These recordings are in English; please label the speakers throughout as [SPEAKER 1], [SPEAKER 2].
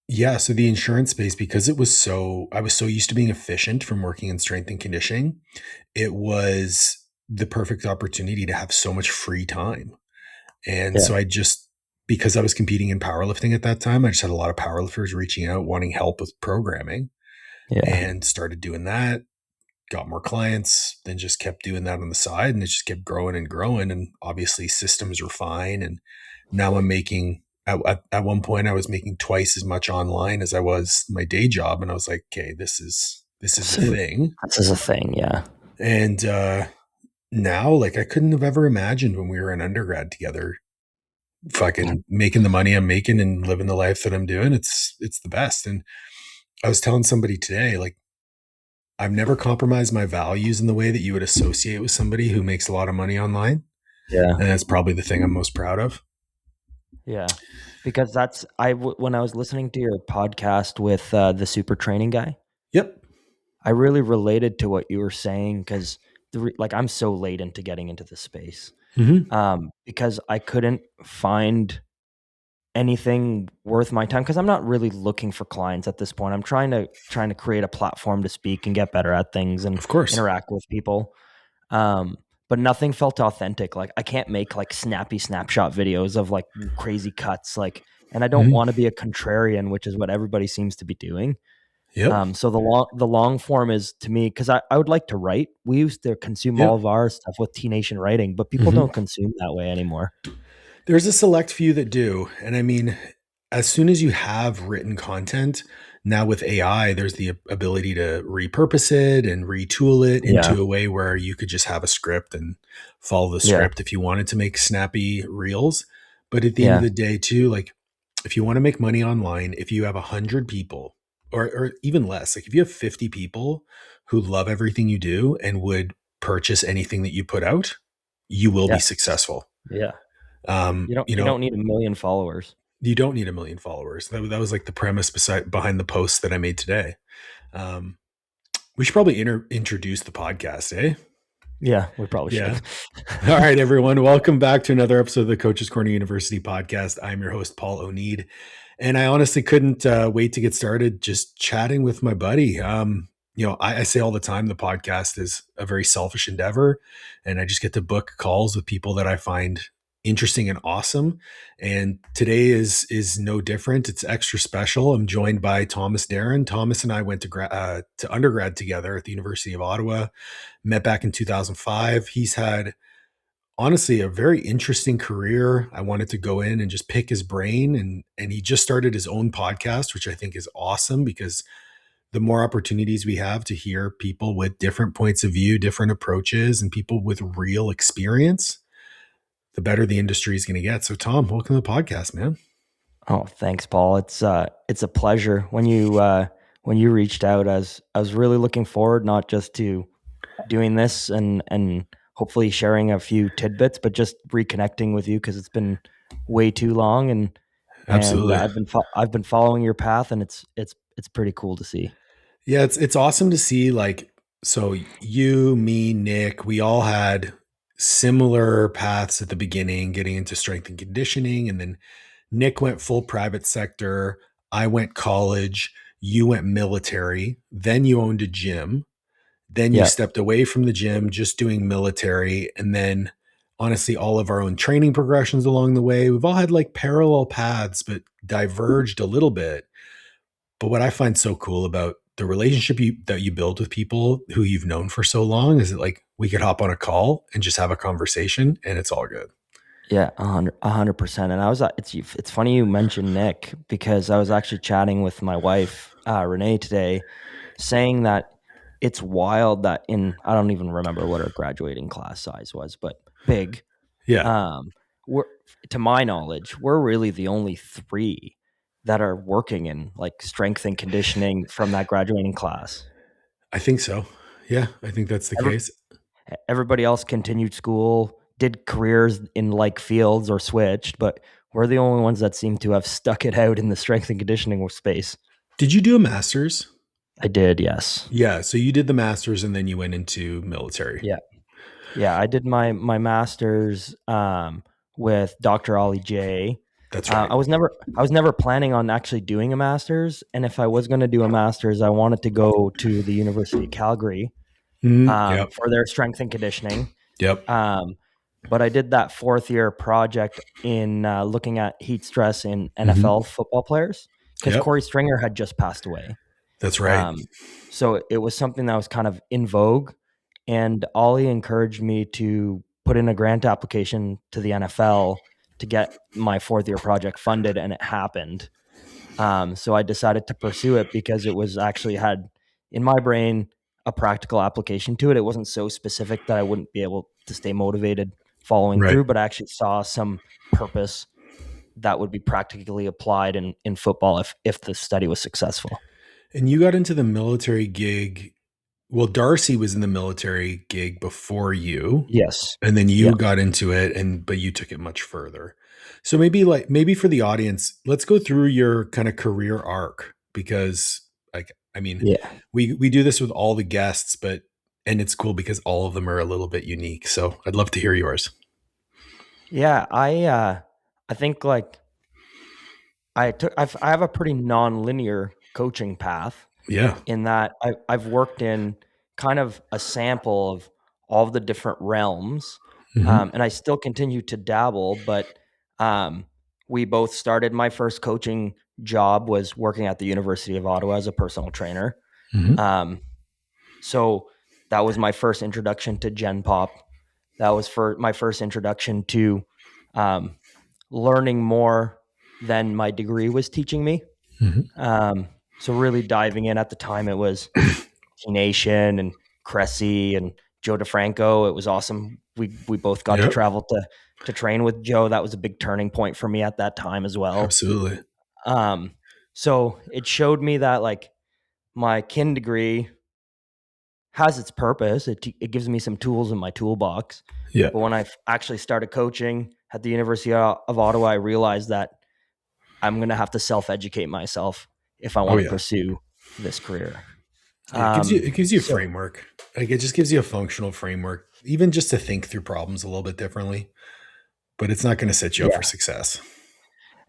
[SPEAKER 1] Yeah, so the insurance space, because I was so used to being efficient from working in strength and conditioning, it was the perfect opportunity to have so much free time. And
[SPEAKER 2] Yeah.
[SPEAKER 1] so because I was competing in powerlifting at that time, I just had a lot of powerlifters reaching out, wanting help with programming,
[SPEAKER 2] Yeah.
[SPEAKER 1] and started doing that, got more clients, then just kept doing that on the side, and it just kept growing and growing. And obviously systems were fine. And now I'm making, at one point I was making twice as much online as I was my day job. And I was like, okay, this is a
[SPEAKER 2] So
[SPEAKER 1] thing.
[SPEAKER 2] this is a thing. Yeah.
[SPEAKER 1] And, now, like, I couldn't have ever imagined when we were in undergrad together, fucking making the money I'm making and living the life that I'm doing. It's the best. And I was telling somebody today, like, I've never compromised my values in the way that you would associate with somebody who makes a lot of money online.
[SPEAKER 2] Yeah.
[SPEAKER 1] And that's probably the thing I'm most proud of.
[SPEAKER 2] Yeah. Because when I was listening to your podcast with the super training guy,
[SPEAKER 1] Yep.
[SPEAKER 2] I really related to what you were saying because like I'm so late into getting into the space
[SPEAKER 1] Mm-hmm.
[SPEAKER 2] because I couldn't find anything worth my time because I'm not really looking for clients at this point. I'm trying to create a platform to speak and get better at things and
[SPEAKER 1] Of course.
[SPEAKER 2] interact with people. Um, but nothing felt authentic. Like I can't make like snappy snapshot videos of like crazy cuts. Like, and I don't
[SPEAKER 1] Mm-hmm.
[SPEAKER 2] want to be a contrarian, which is what everybody seems to be doing.
[SPEAKER 1] Yep.
[SPEAKER 2] So the long form is to me because I would like to write. We used to consume all
[SPEAKER 1] Yep.
[SPEAKER 2] of our stuff with T Nation writing, but people
[SPEAKER 1] Mm-hmm.
[SPEAKER 2] don't consume that way anymore.
[SPEAKER 1] There's a select few that do. And I mean, as soon as you have written content, now with AI, there's the ability to repurpose it and retool it
[SPEAKER 2] Yeah,
[SPEAKER 1] into a way where you could just have a script and follow the
[SPEAKER 2] yeah,
[SPEAKER 1] script if you wanted to make snappy reels. But at the end of
[SPEAKER 2] yeah,
[SPEAKER 1] the day, too, like, if you want to make money online, if you have 100 people or even less, like if you have 50 people who love everything you do and would purchase anything that you put out, you will be
[SPEAKER 2] yeah,
[SPEAKER 1] successful.
[SPEAKER 2] yeah. You don't
[SPEAKER 1] You
[SPEAKER 2] you
[SPEAKER 1] know,
[SPEAKER 2] don't need a million followers.
[SPEAKER 1] you don't need a million followers. That was like the premise behind the post that I made today. Um, we should probably introduce the podcast, eh?
[SPEAKER 2] Yeah, we probably
[SPEAKER 1] Yeah.
[SPEAKER 2] should.
[SPEAKER 1] All right, everyone. Welcome back to another episode of the Coach's Corner University podcast. I'm your host, Paul O'Need. And I honestly couldn't wait to get started just chatting with my buddy. I say all the time the podcast is a very selfish endeavor, and I just get to book calls with people that I find interesting and awesome. And today is no different. It's extra special. I'm joined by Tomasz Deren. Thomas and I went to undergrad together at the University of Ottawa. Met back in 2005. He's had honestly a very interesting career. I wanted to go in and just pick his brain, and he just started his own podcast, which I think is awesome because the more opportunities we have to hear people with different points of view, different approaches, and people with real experience, the better the industry is going to get. So Tom, welcome to the podcast, man.
[SPEAKER 2] Oh, thanks, Paul. It's a pleasure. When you reached out, I was really looking forward not just to doing this and hopefully sharing a few tidbits, but just reconnecting with you because it's been way too long and
[SPEAKER 1] Absolutely.
[SPEAKER 2] I've been following your path and it's pretty cool to see.
[SPEAKER 1] Yeah, it's awesome to see, like, so you, me, Nick, we all had similar paths at the beginning, getting into strength and conditioning, and then Nick went full private sector, I went college, you went military, then you owned a gym, then you
[SPEAKER 2] Yeah,
[SPEAKER 1] stepped away from the gym, just doing military, and then honestly all of our own training progressions along the way. We've all had like parallel paths but diverged a little bit. But what I find so cool about the relationship that you build with people who you've known for so long is that, like, we could hop on a call and just have a conversation and it's all good.
[SPEAKER 2] yeah, 100%. And it's funny you mentioned Nick because I was actually chatting with my wife Renee today, saying that it's wild that I don't even remember what our graduating class size was, but big.
[SPEAKER 1] Yeah,
[SPEAKER 2] Um, we're to my knowledge, we're really the only three that are working in like strength and conditioning from that graduating class.
[SPEAKER 1] I think so. Yeah, I think that's the
[SPEAKER 2] Every,
[SPEAKER 1] case.
[SPEAKER 2] everybody else continued school, did careers in like fields or switched, but we're the only ones that seem to have stuck it out in the strength and conditioning space.
[SPEAKER 1] Did you do a master's?
[SPEAKER 2] I did, yes.
[SPEAKER 1] Yeah, so you did the master's and then you went into military.
[SPEAKER 2] Yeah. Yeah, I did my master's with Dr. Ollie J.
[SPEAKER 1] That's right.
[SPEAKER 2] I was never planning on actually doing a master's, and if I was going to do a master's, I wanted to go to the University of Calgary
[SPEAKER 1] Yep.
[SPEAKER 2] for their strength and conditioning.
[SPEAKER 1] Yep.
[SPEAKER 2] Um, but I did that fourth year project in looking at heat stress in
[SPEAKER 1] Hmm.
[SPEAKER 2] NFL football players because
[SPEAKER 1] Yep.
[SPEAKER 2] Corey Stringer had just passed away.
[SPEAKER 1] That's right.
[SPEAKER 2] Um, so it was something that was kind of in vogue, and Ollie encouraged me to put in a grant application to the NFL to get my fourth year project funded, and it happened. So I decided to pursue it because it was actually had in my brain a practical application to it. It wasn't so specific that I wouldn't be able to stay motivated following
[SPEAKER 1] Right.
[SPEAKER 2] through, but I actually saw some purpose that would be practically applied in football if the study was successful.
[SPEAKER 1] And you got into the military gig. Well, Darcy was in the military gig before you,
[SPEAKER 2] Yes.
[SPEAKER 1] and then
[SPEAKER 2] Yeah.
[SPEAKER 1] you got into it, but you took it much further. So maybe for the audience, let's go through your kind of career arc, because like, I mean,
[SPEAKER 2] Yeah.
[SPEAKER 1] we do this with all the guests, and it's cool because all of them are a little bit unique. So I'd love to hear yours.
[SPEAKER 2] Yeah. I think like I have a pretty non-linear coaching path
[SPEAKER 1] Yeah.
[SPEAKER 2] in that I've worked in kind of a sample of all of the different realms,
[SPEAKER 1] Hmm.
[SPEAKER 2] and I still continue to dabble. But um, we both started. My first coaching job was working at the University of Ottawa as a personal trainer.
[SPEAKER 1] Hmm.
[SPEAKER 2] Um, so that was my first introduction to Gen Pop. That was for my first introduction to um, learning more than my degree was teaching me.
[SPEAKER 1] Hmm.
[SPEAKER 2] So really diving in at the time, it was T Nation and Cressy and Joe DeFranco. It was awesome. We both got to
[SPEAKER 1] Yep.
[SPEAKER 2] travel to train with Joe. That was a big turning point for me at that time as well.
[SPEAKER 1] Absolutely.
[SPEAKER 2] Um, so it showed me that like my kin degree has its purpose. It gives me some tools in my toolbox.
[SPEAKER 1] Yeah.
[SPEAKER 2] But when I actually started coaching at the University of Ottawa, I realized that I'm going to have to self-educate myself if I
[SPEAKER 1] Oh
[SPEAKER 2] want to
[SPEAKER 1] yeah.
[SPEAKER 2] pursue this career.
[SPEAKER 1] Yeah, it gives you a
[SPEAKER 2] So
[SPEAKER 1] framework. Like it just gives you a functional framework, even just to think through problems a little bit differently. But it's not going to set you up for
[SPEAKER 2] yeah,
[SPEAKER 1] success.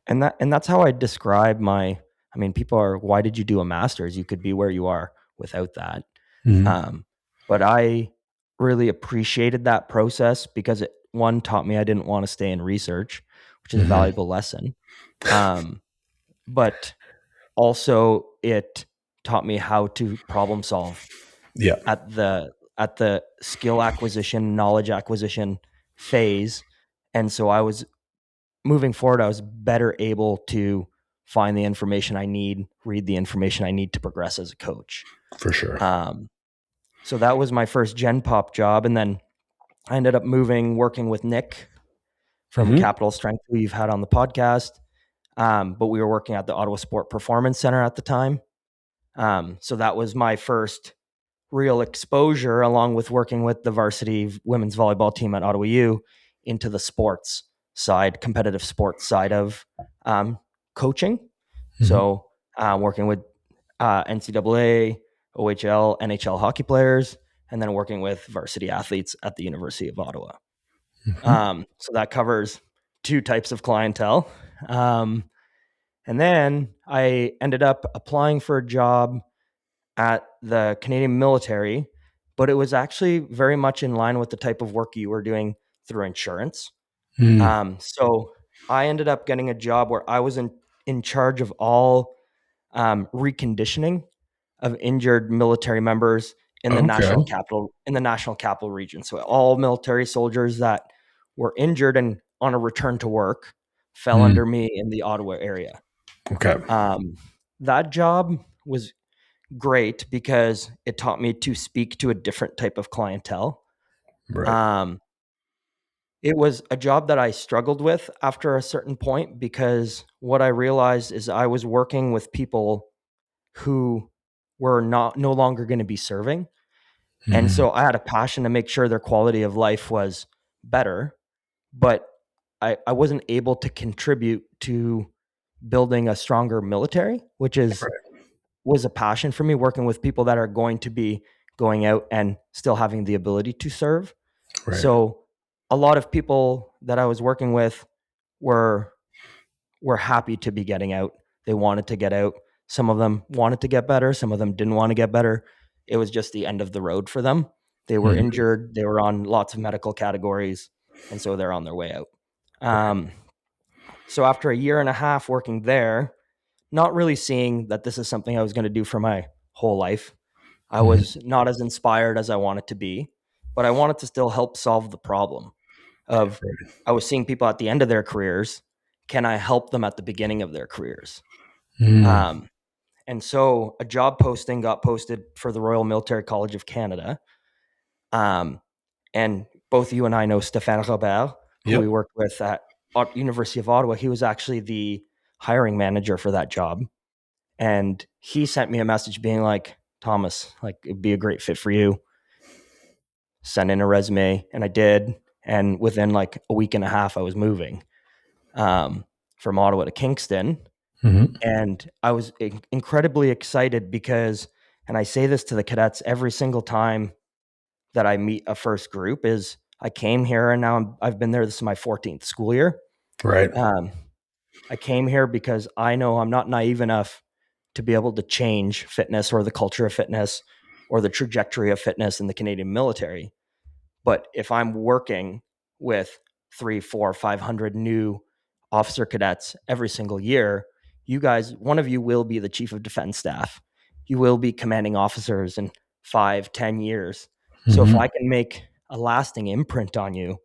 [SPEAKER 2] and that's how I describe my. I mean, people are, why did you do a master's? You could be where you are without that.
[SPEAKER 1] Hmm.
[SPEAKER 2] Um, but I really appreciated that process because it one taught me I didn't want to stay in research, which is a
[SPEAKER 1] Hmm.
[SPEAKER 2] valuable lesson. Um, but also it taught me how to problem solve
[SPEAKER 1] Yeah,
[SPEAKER 2] at the skill acquisition, knowledge acquisition phase. And so I was moving forward, I was better able to find the information I need, read the information I need to progress as a coach.
[SPEAKER 1] for sure.
[SPEAKER 2] Um, so that was my first Gen Pop job. And then I ended up working with Nick from
[SPEAKER 1] Hmm.
[SPEAKER 2] Capital Strength, who you've had on the podcast. But we were working at the Ottawa Sport Performance Center at the time. So that was my first real exposure, along with working with the varsity women's volleyball team at Ottawa U, into the sports side, competitive sports side of coaching.
[SPEAKER 1] Hmm.
[SPEAKER 2] So working with NCAA, OHL, NHL hockey players, and then working with varsity athletes at the University of Ottawa.
[SPEAKER 1] Hmm.
[SPEAKER 2] So that covers two types of clientele. Um, and then I ended up applying for a job at the Canadian military, but it was actually very much in line with the type of work you were doing through insurance.
[SPEAKER 1] Mm.
[SPEAKER 2] So I ended up getting a job where I was in charge of all reconditioning of injured military members
[SPEAKER 1] Okay.
[SPEAKER 2] in the national capital region. So all military soldiers that were injured and on a return to work fell
[SPEAKER 1] Mm.
[SPEAKER 2] under me in the Ottawa area.
[SPEAKER 1] Okay.
[SPEAKER 2] Um, that job was great because it taught me to speak to a different type of clientele.
[SPEAKER 1] Right.
[SPEAKER 2] Um, it was a job that I struggled with after a certain point because what I realized is I was working with people who were no longer going to be serving. And
[SPEAKER 1] Mm.
[SPEAKER 2] so I had a passion to make sure their quality of life was better, but I wasn't able to contribute to building a stronger military, which is
[SPEAKER 1] Right.
[SPEAKER 2] was a passion for me, working with people that are going to be going out and still having the ability to serve.
[SPEAKER 1] Right.
[SPEAKER 2] So a lot of people that I was working with were were happy to be getting out. They wanted to get out. Some of them wanted to get better. Some of them didn't want to get better. It was just the end of the road for them. They were
[SPEAKER 1] Mhm.
[SPEAKER 2] injured. They were on lots of medical categories. And so they're on their way out.
[SPEAKER 1] Right.
[SPEAKER 2] So after a year and a half working there, not really seeing that this is something I was going to do for my whole life, I
[SPEAKER 1] Mhm.
[SPEAKER 2] was not as inspired as I wanted to be, but I wanted to still help solve the problem of
[SPEAKER 1] Right.
[SPEAKER 2] I was seeing people at the end of their careers. Can I help them at the beginning of their careers?
[SPEAKER 1] Mm.
[SPEAKER 2] Um, and so a job posting got posted for the Royal Military College of Canada. Um, and both you and I know Stéphane Robert, who we
[SPEAKER 1] Yep.
[SPEAKER 2] worked with at University of Ottawa. He was actually the hiring manager for that job. And he sent me a message being like, Thomas, like it'd be a great fit for you. Send in a resume. And I did. And within like a week and a half, I was moving um, from Ottawa to Kingston.
[SPEAKER 1] Mhm.
[SPEAKER 2] And I was incredibly excited because, and I say this to the cadets every single time that I meet a first group, is I came here and now I've been there. This is my 14th school year.
[SPEAKER 1] Right.
[SPEAKER 2] Um, I came here because I know I'm not naive enough to be able to change fitness or the culture of fitness or the trajectory of fitness in the Canadian military. But if I'm working with 3, 4, 500 new officer cadets every single year, you guys, one of you will be the chief of defense staff. You will be commanding officers in 5, 10 years. So if
[SPEAKER 1] Mhm.
[SPEAKER 2] I can make a lasting imprint on you,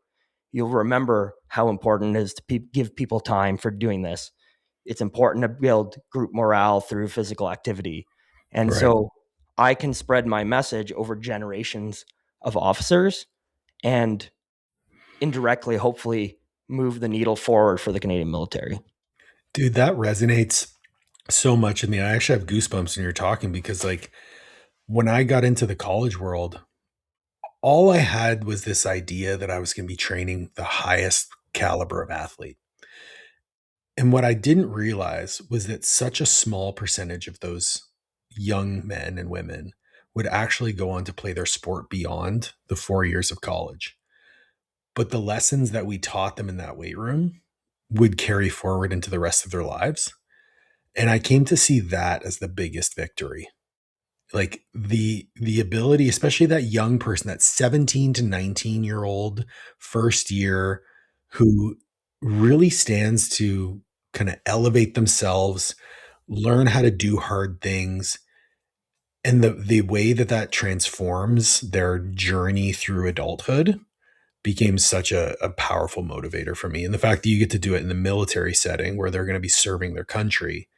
[SPEAKER 2] you'll remember how important it is to give people time for doing this. It's important to build group morale through physical activity. And
[SPEAKER 1] Right.
[SPEAKER 2] so I can spread my message over generations of officers and indirectly, hopefully, move the needle forward for the Canadian military.
[SPEAKER 1] Dude, that resonates so much with me. I actually have goosebumps when you're talking because, like, when I got into the college world, all I had was this idea that I was going to be training the highest caliber of athlete. And what I didn't realize was that such a small percentage of those young men and women would actually go on to play their sport beyond the 4 years of college. But the lessons that we taught them in that weight room would carry forward into the rest of their lives. And I came to see that as the biggest victory. Like the ability, especially that young person, that 17 to 19-year-old first year who really stands to kind of elevate themselves, learn how to do hard things, and the way that that transforms their journey through adulthood became such a powerful motivator for me. And the fact that you get to do it in the military setting where they're going to be serving their country,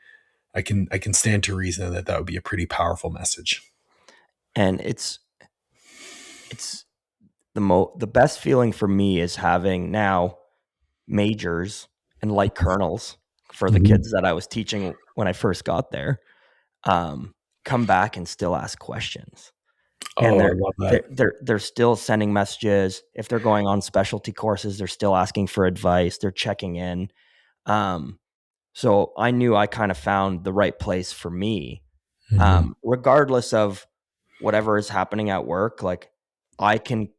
[SPEAKER 1] I can stand to reason that that would be a pretty powerful message.
[SPEAKER 2] And it's the best feeling for me is having now majors and light colonels for the
[SPEAKER 1] Mhm.
[SPEAKER 2] kids that I was teaching when I first got there, come back and still ask questions. And
[SPEAKER 1] Oh, I love that.
[SPEAKER 2] they're still sending messages. If they're going on specialty courses, they're still asking for advice. They're checking in. Um, so I knew I kind of found the right place for me,
[SPEAKER 1] Mhm.
[SPEAKER 2] regardless of whatever is happening at work. Like I can,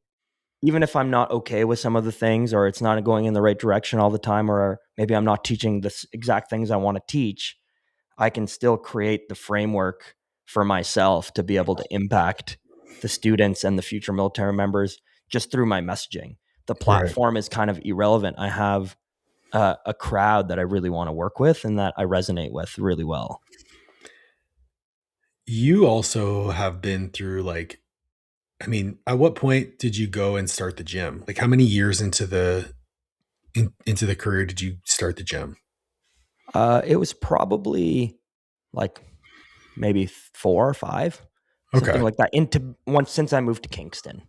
[SPEAKER 2] even if I'm not okay with some of the things, or it's not going in the right direction all the time, or maybe I'm not teaching the exact things I want to teach, I can still create the framework for myself to be able to impact the students and the future military members just through my messaging. The
[SPEAKER 1] Right.
[SPEAKER 2] platform is kind of irrelevant. I have a crowd that I really want to work with and that I resonate with really well.
[SPEAKER 1] You also have been through, like, I mean, at what point did you go and start the gym? Like, how many years into the career did you start the gym?
[SPEAKER 2] It was probably like maybe 4 or 5, something
[SPEAKER 1] Okay.
[SPEAKER 2] like that. Into once since I moved to Kingston.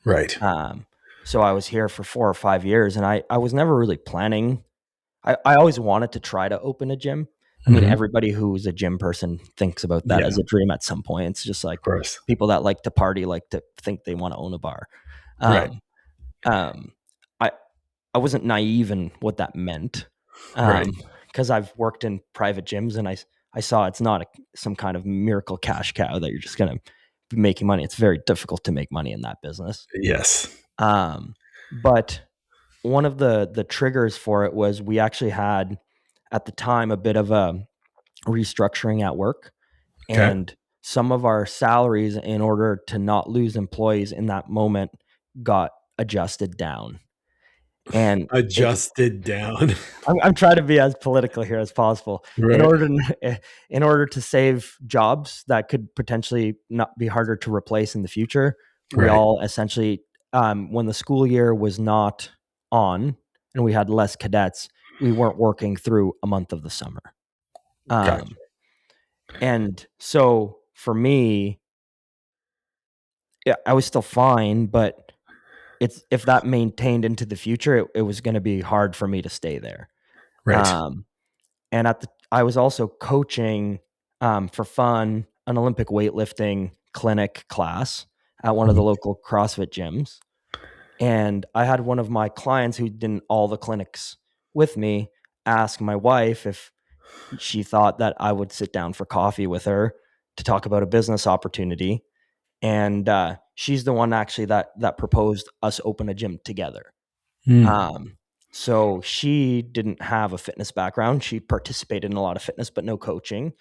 [SPEAKER 1] Right.
[SPEAKER 2] Um, so I was here for 4 or 5 years, and I was never really planning. I always wanted to try to open a gym. I mean,
[SPEAKER 1] Mhm.
[SPEAKER 2] everybody who's a gym person thinks about that
[SPEAKER 1] Yeah,
[SPEAKER 2] as a dream at some point. It's just
[SPEAKER 1] of
[SPEAKER 2] like
[SPEAKER 1] course.
[SPEAKER 2] people that like to party like to think they want to own a bar.
[SPEAKER 1] Right.
[SPEAKER 2] Um, um, I I wasn't naive in what that meant,
[SPEAKER 1] Right.
[SPEAKER 2] because I've worked in private gyms and I saw it's not some kind of miracle cash cow that you're just gonna be making money. It's very difficult to make money in that business.
[SPEAKER 1] Yes.
[SPEAKER 2] But one of the triggers for it was we actually had at the time a bit of a restructuring at work,
[SPEAKER 1] Okay.
[SPEAKER 2] and some of our salaries, in order to not lose employees in that moment, got adjusted down. And it
[SPEAKER 1] Adjusted down.
[SPEAKER 2] I'm trying to be as political here as possible. In
[SPEAKER 1] Right.
[SPEAKER 2] order in order to save jobs that could potentially not be harder to replace in the future, we
[SPEAKER 1] Right.
[SPEAKER 2] all essentially, when the school year was not on and we had less cadets, we weren't working through a month of the summer.
[SPEAKER 1] Gotcha.
[SPEAKER 2] Um, and so for me, yeah, I was still fine, but it's if that maintained into the future, it was going to be hard for me to stay there.
[SPEAKER 1] Right.
[SPEAKER 2] Um, and I was also coaching for fun an Olympic weightlifting clinic class at one of the
[SPEAKER 1] Mhm.
[SPEAKER 2] local CrossFit gyms. And I had one of my clients who did all the clinics with me ask my wife if she thought that I would sit down for coffee with her to talk about a business opportunity. And she's the one actually that proposed us open a gym together.
[SPEAKER 1] Mm.
[SPEAKER 2] Um, so she didn't have a fitness background. She participated in a lot of fitness, but no coaching.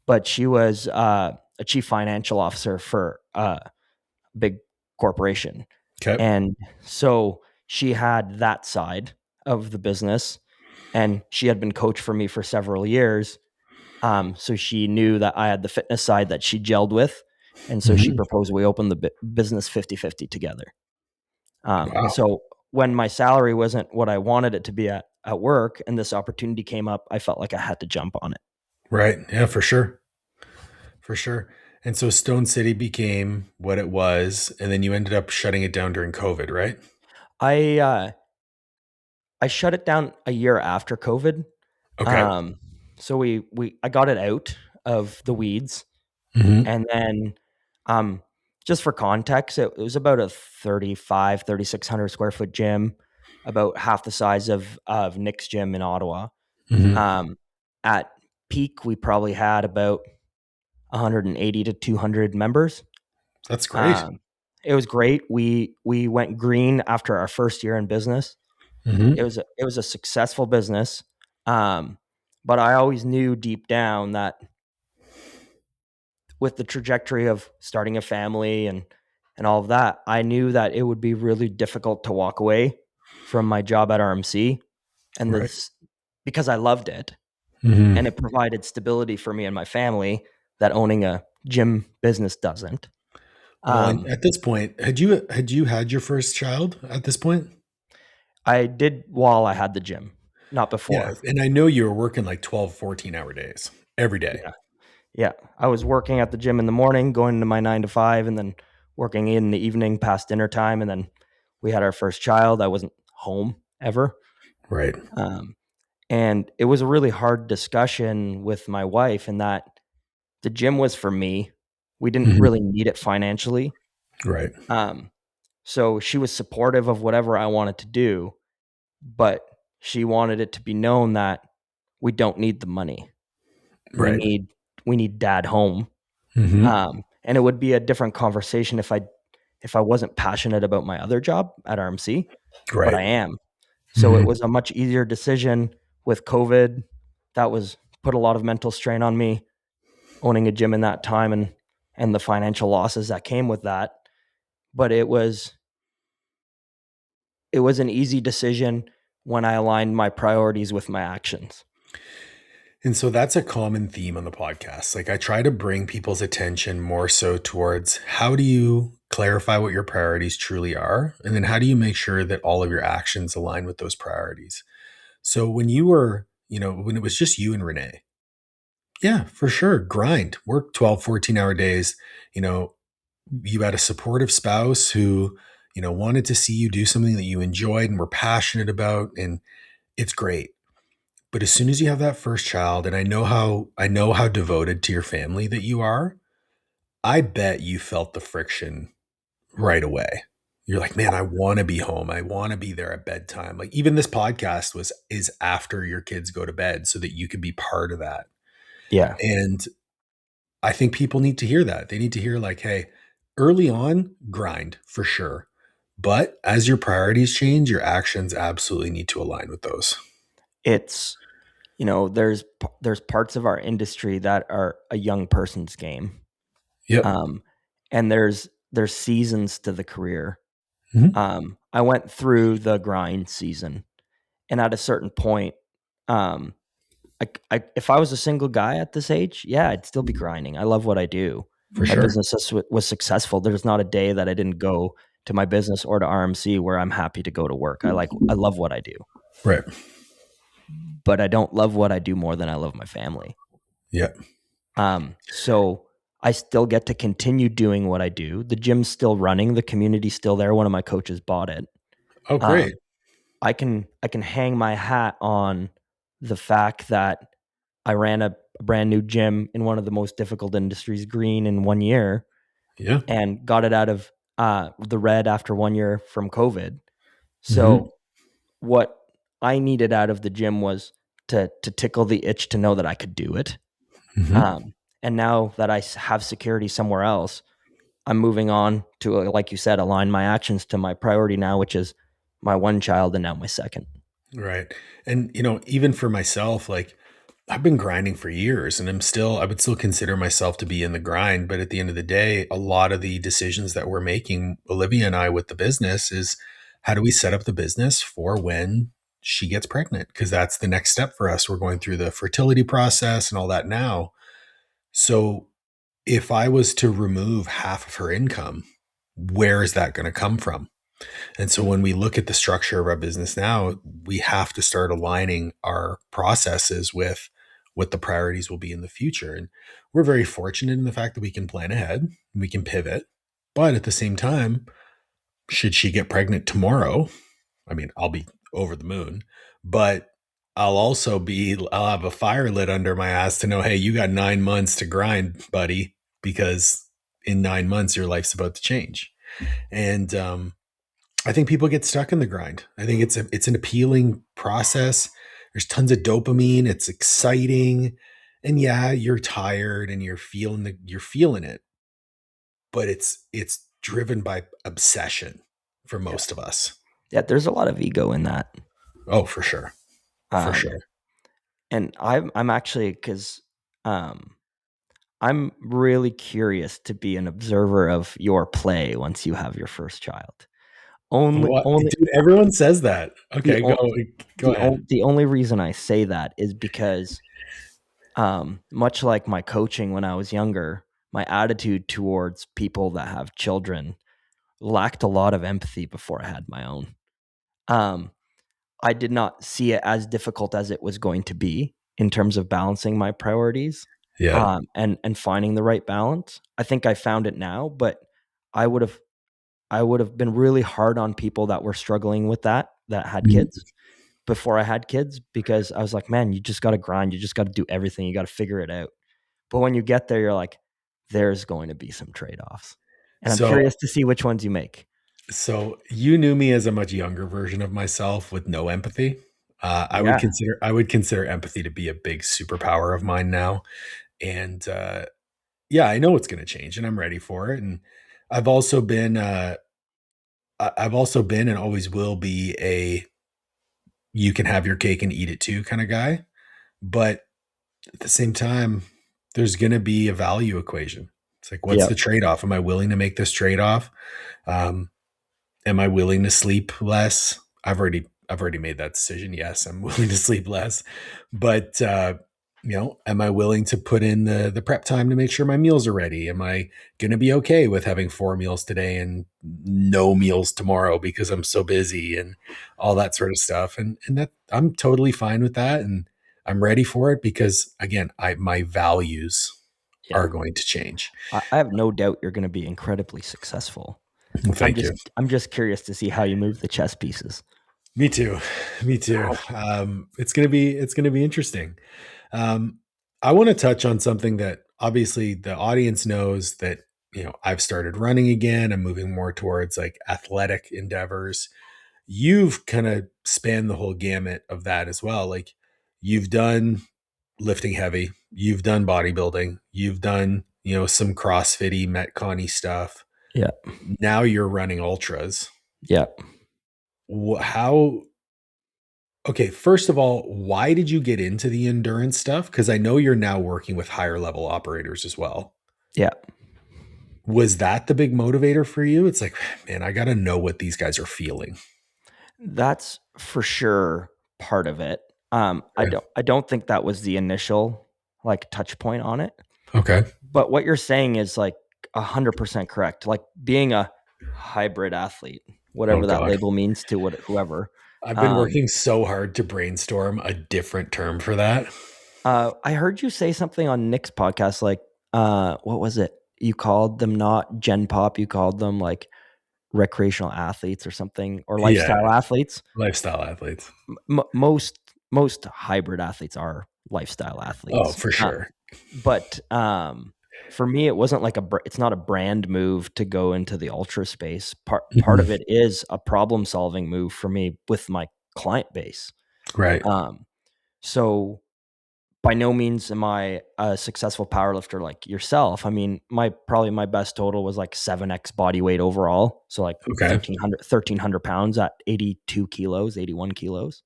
[SPEAKER 2] But she was a chief financial officer for a big corporation.
[SPEAKER 1] Okay.
[SPEAKER 2] And so she had that side of the business, and she had been coach for me for several years. So she knew that I had the fitness side that she gelled with. And so she
[SPEAKER 1] Mhm.
[SPEAKER 2] proposed we open the business 50-50 together.
[SPEAKER 1] Wow.
[SPEAKER 2] So when my salary wasn't what I wanted it to be at work and this opportunity came up, I felt like I had to jump on it.
[SPEAKER 1] Right. Yeah, for sure. For sure. And so Stone City became what it was, and then you ended up shutting it down during COVID, right?
[SPEAKER 2] I uh, I shut it down a year after COVID.
[SPEAKER 1] Okay.
[SPEAKER 2] Um, so I got it out of the weeds,
[SPEAKER 1] Mhm.
[SPEAKER 2] and then just for context, it was about a 3,600 square foot gym, about half the size of Nick's gym in Ottawa.
[SPEAKER 1] Mhm.
[SPEAKER 2] Um, at peak, we probably had about 180 to 200 members.
[SPEAKER 1] That's great.
[SPEAKER 2] Um, it was great. We went green after our first year in business.
[SPEAKER 1] Mhm.
[SPEAKER 2] It was a successful business, um, but I always knew deep down that with the trajectory of starting a family and all of that, I knew that it would be really difficult to walk away from my job at RMC, and
[SPEAKER 1] Right.
[SPEAKER 2] this because I loved it and
[SPEAKER 1] Mhm.
[SPEAKER 2] it provided stability for me and my family that owning a gym business doesn't.
[SPEAKER 1] Well, and
[SPEAKER 2] Um,
[SPEAKER 1] at this point, had you had your first child at this point?
[SPEAKER 2] I did while I had the gym, not
[SPEAKER 1] Yeah,
[SPEAKER 2] before.
[SPEAKER 1] and I know you were working like 12, 14-hour days every day.
[SPEAKER 2] Yeah. Yeah. I was working at the gym in the morning, going to my 9 to 5, and then working in the evening past dinner time. And then we had our first child. I wasn't home ever.
[SPEAKER 1] Right.
[SPEAKER 2] Um, and it was a really hard discussion with my wife in that the gym was for me. We didn't
[SPEAKER 1] Mhm.
[SPEAKER 2] really need it financially.
[SPEAKER 1] Right.
[SPEAKER 2] Um, so she was supportive of whatever I wanted to do, but she wanted it to be known that we don't need the money. We
[SPEAKER 1] Right.
[SPEAKER 2] need we need dad home.
[SPEAKER 1] Mhm.
[SPEAKER 2] And it would be a different conversation if I wasn't passionate about my other job at RMC, but
[SPEAKER 1] Right.
[SPEAKER 2] I am. So it
[SPEAKER 1] Mhm.
[SPEAKER 2] was a much easier decision with COVID. That was put a lot of mental strain on me owning a gym in that time and the financial losses that came with that. But it was an easy decision when I aligned my priorities with my actions.
[SPEAKER 1] And so that's a common theme on the podcast. Like I try to bring people's attention more so towards how do you clarify what your priorities truly are? And then how do you make sure that all of your actions align with those priorities? So when you were, when it was just you and Renee, yeah, for sure, grind, work 12, 14-hour days. You know, you had a supportive spouse who, wanted to see you do something that you enjoyed and were passionate about. And it's great. But as soon as you have that first child, and I know how devoted to your family that you are, I bet you felt the friction right away. You're like, man, I want to be home. I want to be there at bedtime. Like even this podcast is after your kids go to bed so that you can be part of that.
[SPEAKER 2] Yeah.
[SPEAKER 1] And I think people need to hear that. They need to hear like, hey, early on, grind for sure. But as your priorities change, your actions absolutely need to align with those.
[SPEAKER 2] It's there's parts of our industry that are a young person's game.
[SPEAKER 1] Yep.
[SPEAKER 2] Um, and there's seasons to the career.
[SPEAKER 1] Mhm.
[SPEAKER 2] I went through the grind season, and at a certain point, um, if I was a single guy at this age, yeah, I'd still be grinding. I love what I do.
[SPEAKER 1] For
[SPEAKER 2] My
[SPEAKER 1] sure.
[SPEAKER 2] business was successful. There's not a day that I didn't go to my business or to RMC where I'm happy to go to work. I love what I do,
[SPEAKER 1] Right.
[SPEAKER 2] but I don't love what I do more than I love my family.
[SPEAKER 1] Yeah.
[SPEAKER 2] So I still get to continue doing what I do. The gym's still running. The community's still there. One of my coaches bought it.
[SPEAKER 1] Oh,
[SPEAKER 2] Um,
[SPEAKER 1] great.
[SPEAKER 2] I can hang my hat on the fact that I ran a brand new gym in one of the most difficult industries, green, in 1 year,
[SPEAKER 1] Yeah.
[SPEAKER 2] and got it out of the red after 1 year from COVID.
[SPEAKER 1] Hmm.
[SPEAKER 2] So what I needed out of the gym was to tickle the itch to know that I could do it.
[SPEAKER 1] Hmm.
[SPEAKER 2] And now that I have security somewhere else, I'm moving on to, like you said, align my actions to my priority now, which is my one child and now my second.
[SPEAKER 1] Right. And, even for myself, like I've been grinding for years and I would still consider myself to be in the grind. But at the end of the day, a lot of the decisions that we're making, Olivia and I, with the business is how do we set up the business for when she gets pregnant? Because that's the next step for us. We're going through the fertility process and all that now. So if I was to remove half of her income, where is that going to come from? And so when we look at the structure of our business now, we have to start aligning our processes with what the priorities will be in the future. And we're very fortunate in the fact that we can plan ahead, we can pivot. But at the same time, should she get pregnant tomorrow, I mean, I'll be over the moon, but I'll have a fire lit under my ass to know, hey, you got 9 months to grind, buddy, because in 9 months, your life's about to change. And I think people get stuck in the grind. I think it's an appealing process. There's tons of dopamine. It's exciting. And yeah, you're tired and you're feeling it, but it's driven by obsession for
[SPEAKER 2] Yeah.
[SPEAKER 1] most of us.
[SPEAKER 2] Yeah, there's a lot of ego in that.
[SPEAKER 1] Oh, for sure. For
[SPEAKER 2] Um,
[SPEAKER 1] sure.
[SPEAKER 2] and I'm actually, because um, I'm really curious to be an observer of your play once you have your first child. Only
[SPEAKER 1] What,
[SPEAKER 2] only
[SPEAKER 1] dude, everyone says that.
[SPEAKER 2] the
[SPEAKER 1] Okay,
[SPEAKER 2] on
[SPEAKER 1] go ahead.
[SPEAKER 2] the only reason I say that is because, much like my coaching when I was younger, my attitude towards people that have children lacked a lot of empathy before I had my own. Um, I did not see it as difficult as it was going to be in terms of balancing my priorities,
[SPEAKER 1] Yeah.
[SPEAKER 2] and finding the right balance. I think I found it now, but I would have I would have been really hard on people that were struggling with that had
[SPEAKER 1] Mhm.
[SPEAKER 2] kids before I had kids, because I was like, man, you just got to grind. You just got to do everything. You got to figure it out. But when you get there, you're like, there's going to be some trade offs. And I'm
[SPEAKER 1] So
[SPEAKER 2] curious to see which ones you make.
[SPEAKER 1] So you knew me as a much younger version of myself with no empathy.
[SPEAKER 2] Yeah.
[SPEAKER 1] I would consider empathy to be a big superpower of mine now. And yeah, I know it's going to change, and I'm ready for it. And I've also been I've also been and always will be a you can have your cake and eat it too kind of guy. But at the same time, there's going to be a value equation. It's like, what's
[SPEAKER 2] Yeah.
[SPEAKER 1] the trade off? Am I willing to make this trade off? Um, Am I willing to sleep less? I've already made that decision. Yes, I'm willing to sleep less. But am I willing to put in the prep time to make sure my meals are ready? Am I going to be okay with having 4 meals today and no meals tomorrow because I'm so busy and all that sort of stuff? And that I'm totally fine with that, and I'm ready for it because again, I my values
[SPEAKER 2] Yeah.
[SPEAKER 1] are going to change.
[SPEAKER 2] I have no doubt you're going to be incredibly successful.
[SPEAKER 1] Well,
[SPEAKER 2] I'm
[SPEAKER 1] thank
[SPEAKER 2] just
[SPEAKER 1] you.
[SPEAKER 2] I'm just curious to see how you move the chess pieces.
[SPEAKER 1] Me too. Me too. It's gonna be interesting. Um, I want to touch on something that obviously the audience knows that I've started running again. I'm moving more towards like athletic endeavors. You've kind of spanned the whole gamut of that as well. Like you've done lifting heavy, you've done bodybuilding, you've done some CrossFitty, Metcon stuff.
[SPEAKER 2] Yeah.
[SPEAKER 1] Now you're running ultras.
[SPEAKER 2] Yeah.
[SPEAKER 1] How Okay, first of all, why did you get into the endurance stuff? Because I know you're now working with higher level operators as well.
[SPEAKER 2] Yeah,
[SPEAKER 1] Was that the big motivator for you? It's like, man, I got to know what these guys are feeling.
[SPEAKER 2] that's for sure part of it.
[SPEAKER 1] Okay.
[SPEAKER 2] I don't think that was the initial like touch point on it.
[SPEAKER 1] Okay.
[SPEAKER 2] But what you're saying is like 100% correct. Like being a hybrid athlete,
[SPEAKER 1] Oh
[SPEAKER 2] whatever that
[SPEAKER 1] God.
[SPEAKER 2] label means to whoever.
[SPEAKER 1] I've been
[SPEAKER 2] Um,
[SPEAKER 1] working so hard to brainstorm a different term for that.
[SPEAKER 2] I heard you say something on Nick's podcast, like, what was it? You called them not Gen Pop, you called them like recreational athletes or something, or
[SPEAKER 1] Yeah.
[SPEAKER 2] lifestyle athletes.
[SPEAKER 1] Lifestyle athletes.
[SPEAKER 2] Most hybrid athletes are lifestyle
[SPEAKER 1] Oh,
[SPEAKER 2] athletes.
[SPEAKER 1] for sure.
[SPEAKER 2] But for me, it wasn't like it's not a brand move to go into the ultra space. Part of
[SPEAKER 1] Mhm.
[SPEAKER 2] it is a problem solving move for me with my client base.
[SPEAKER 1] Right.
[SPEAKER 2] Um, so by no means am I a successful powerlifter like yourself. I mean, probably my best total was like 7x body weight overall. So like
[SPEAKER 1] Okay.
[SPEAKER 2] 1,300 pounds at 82 kilos, 81 kilos.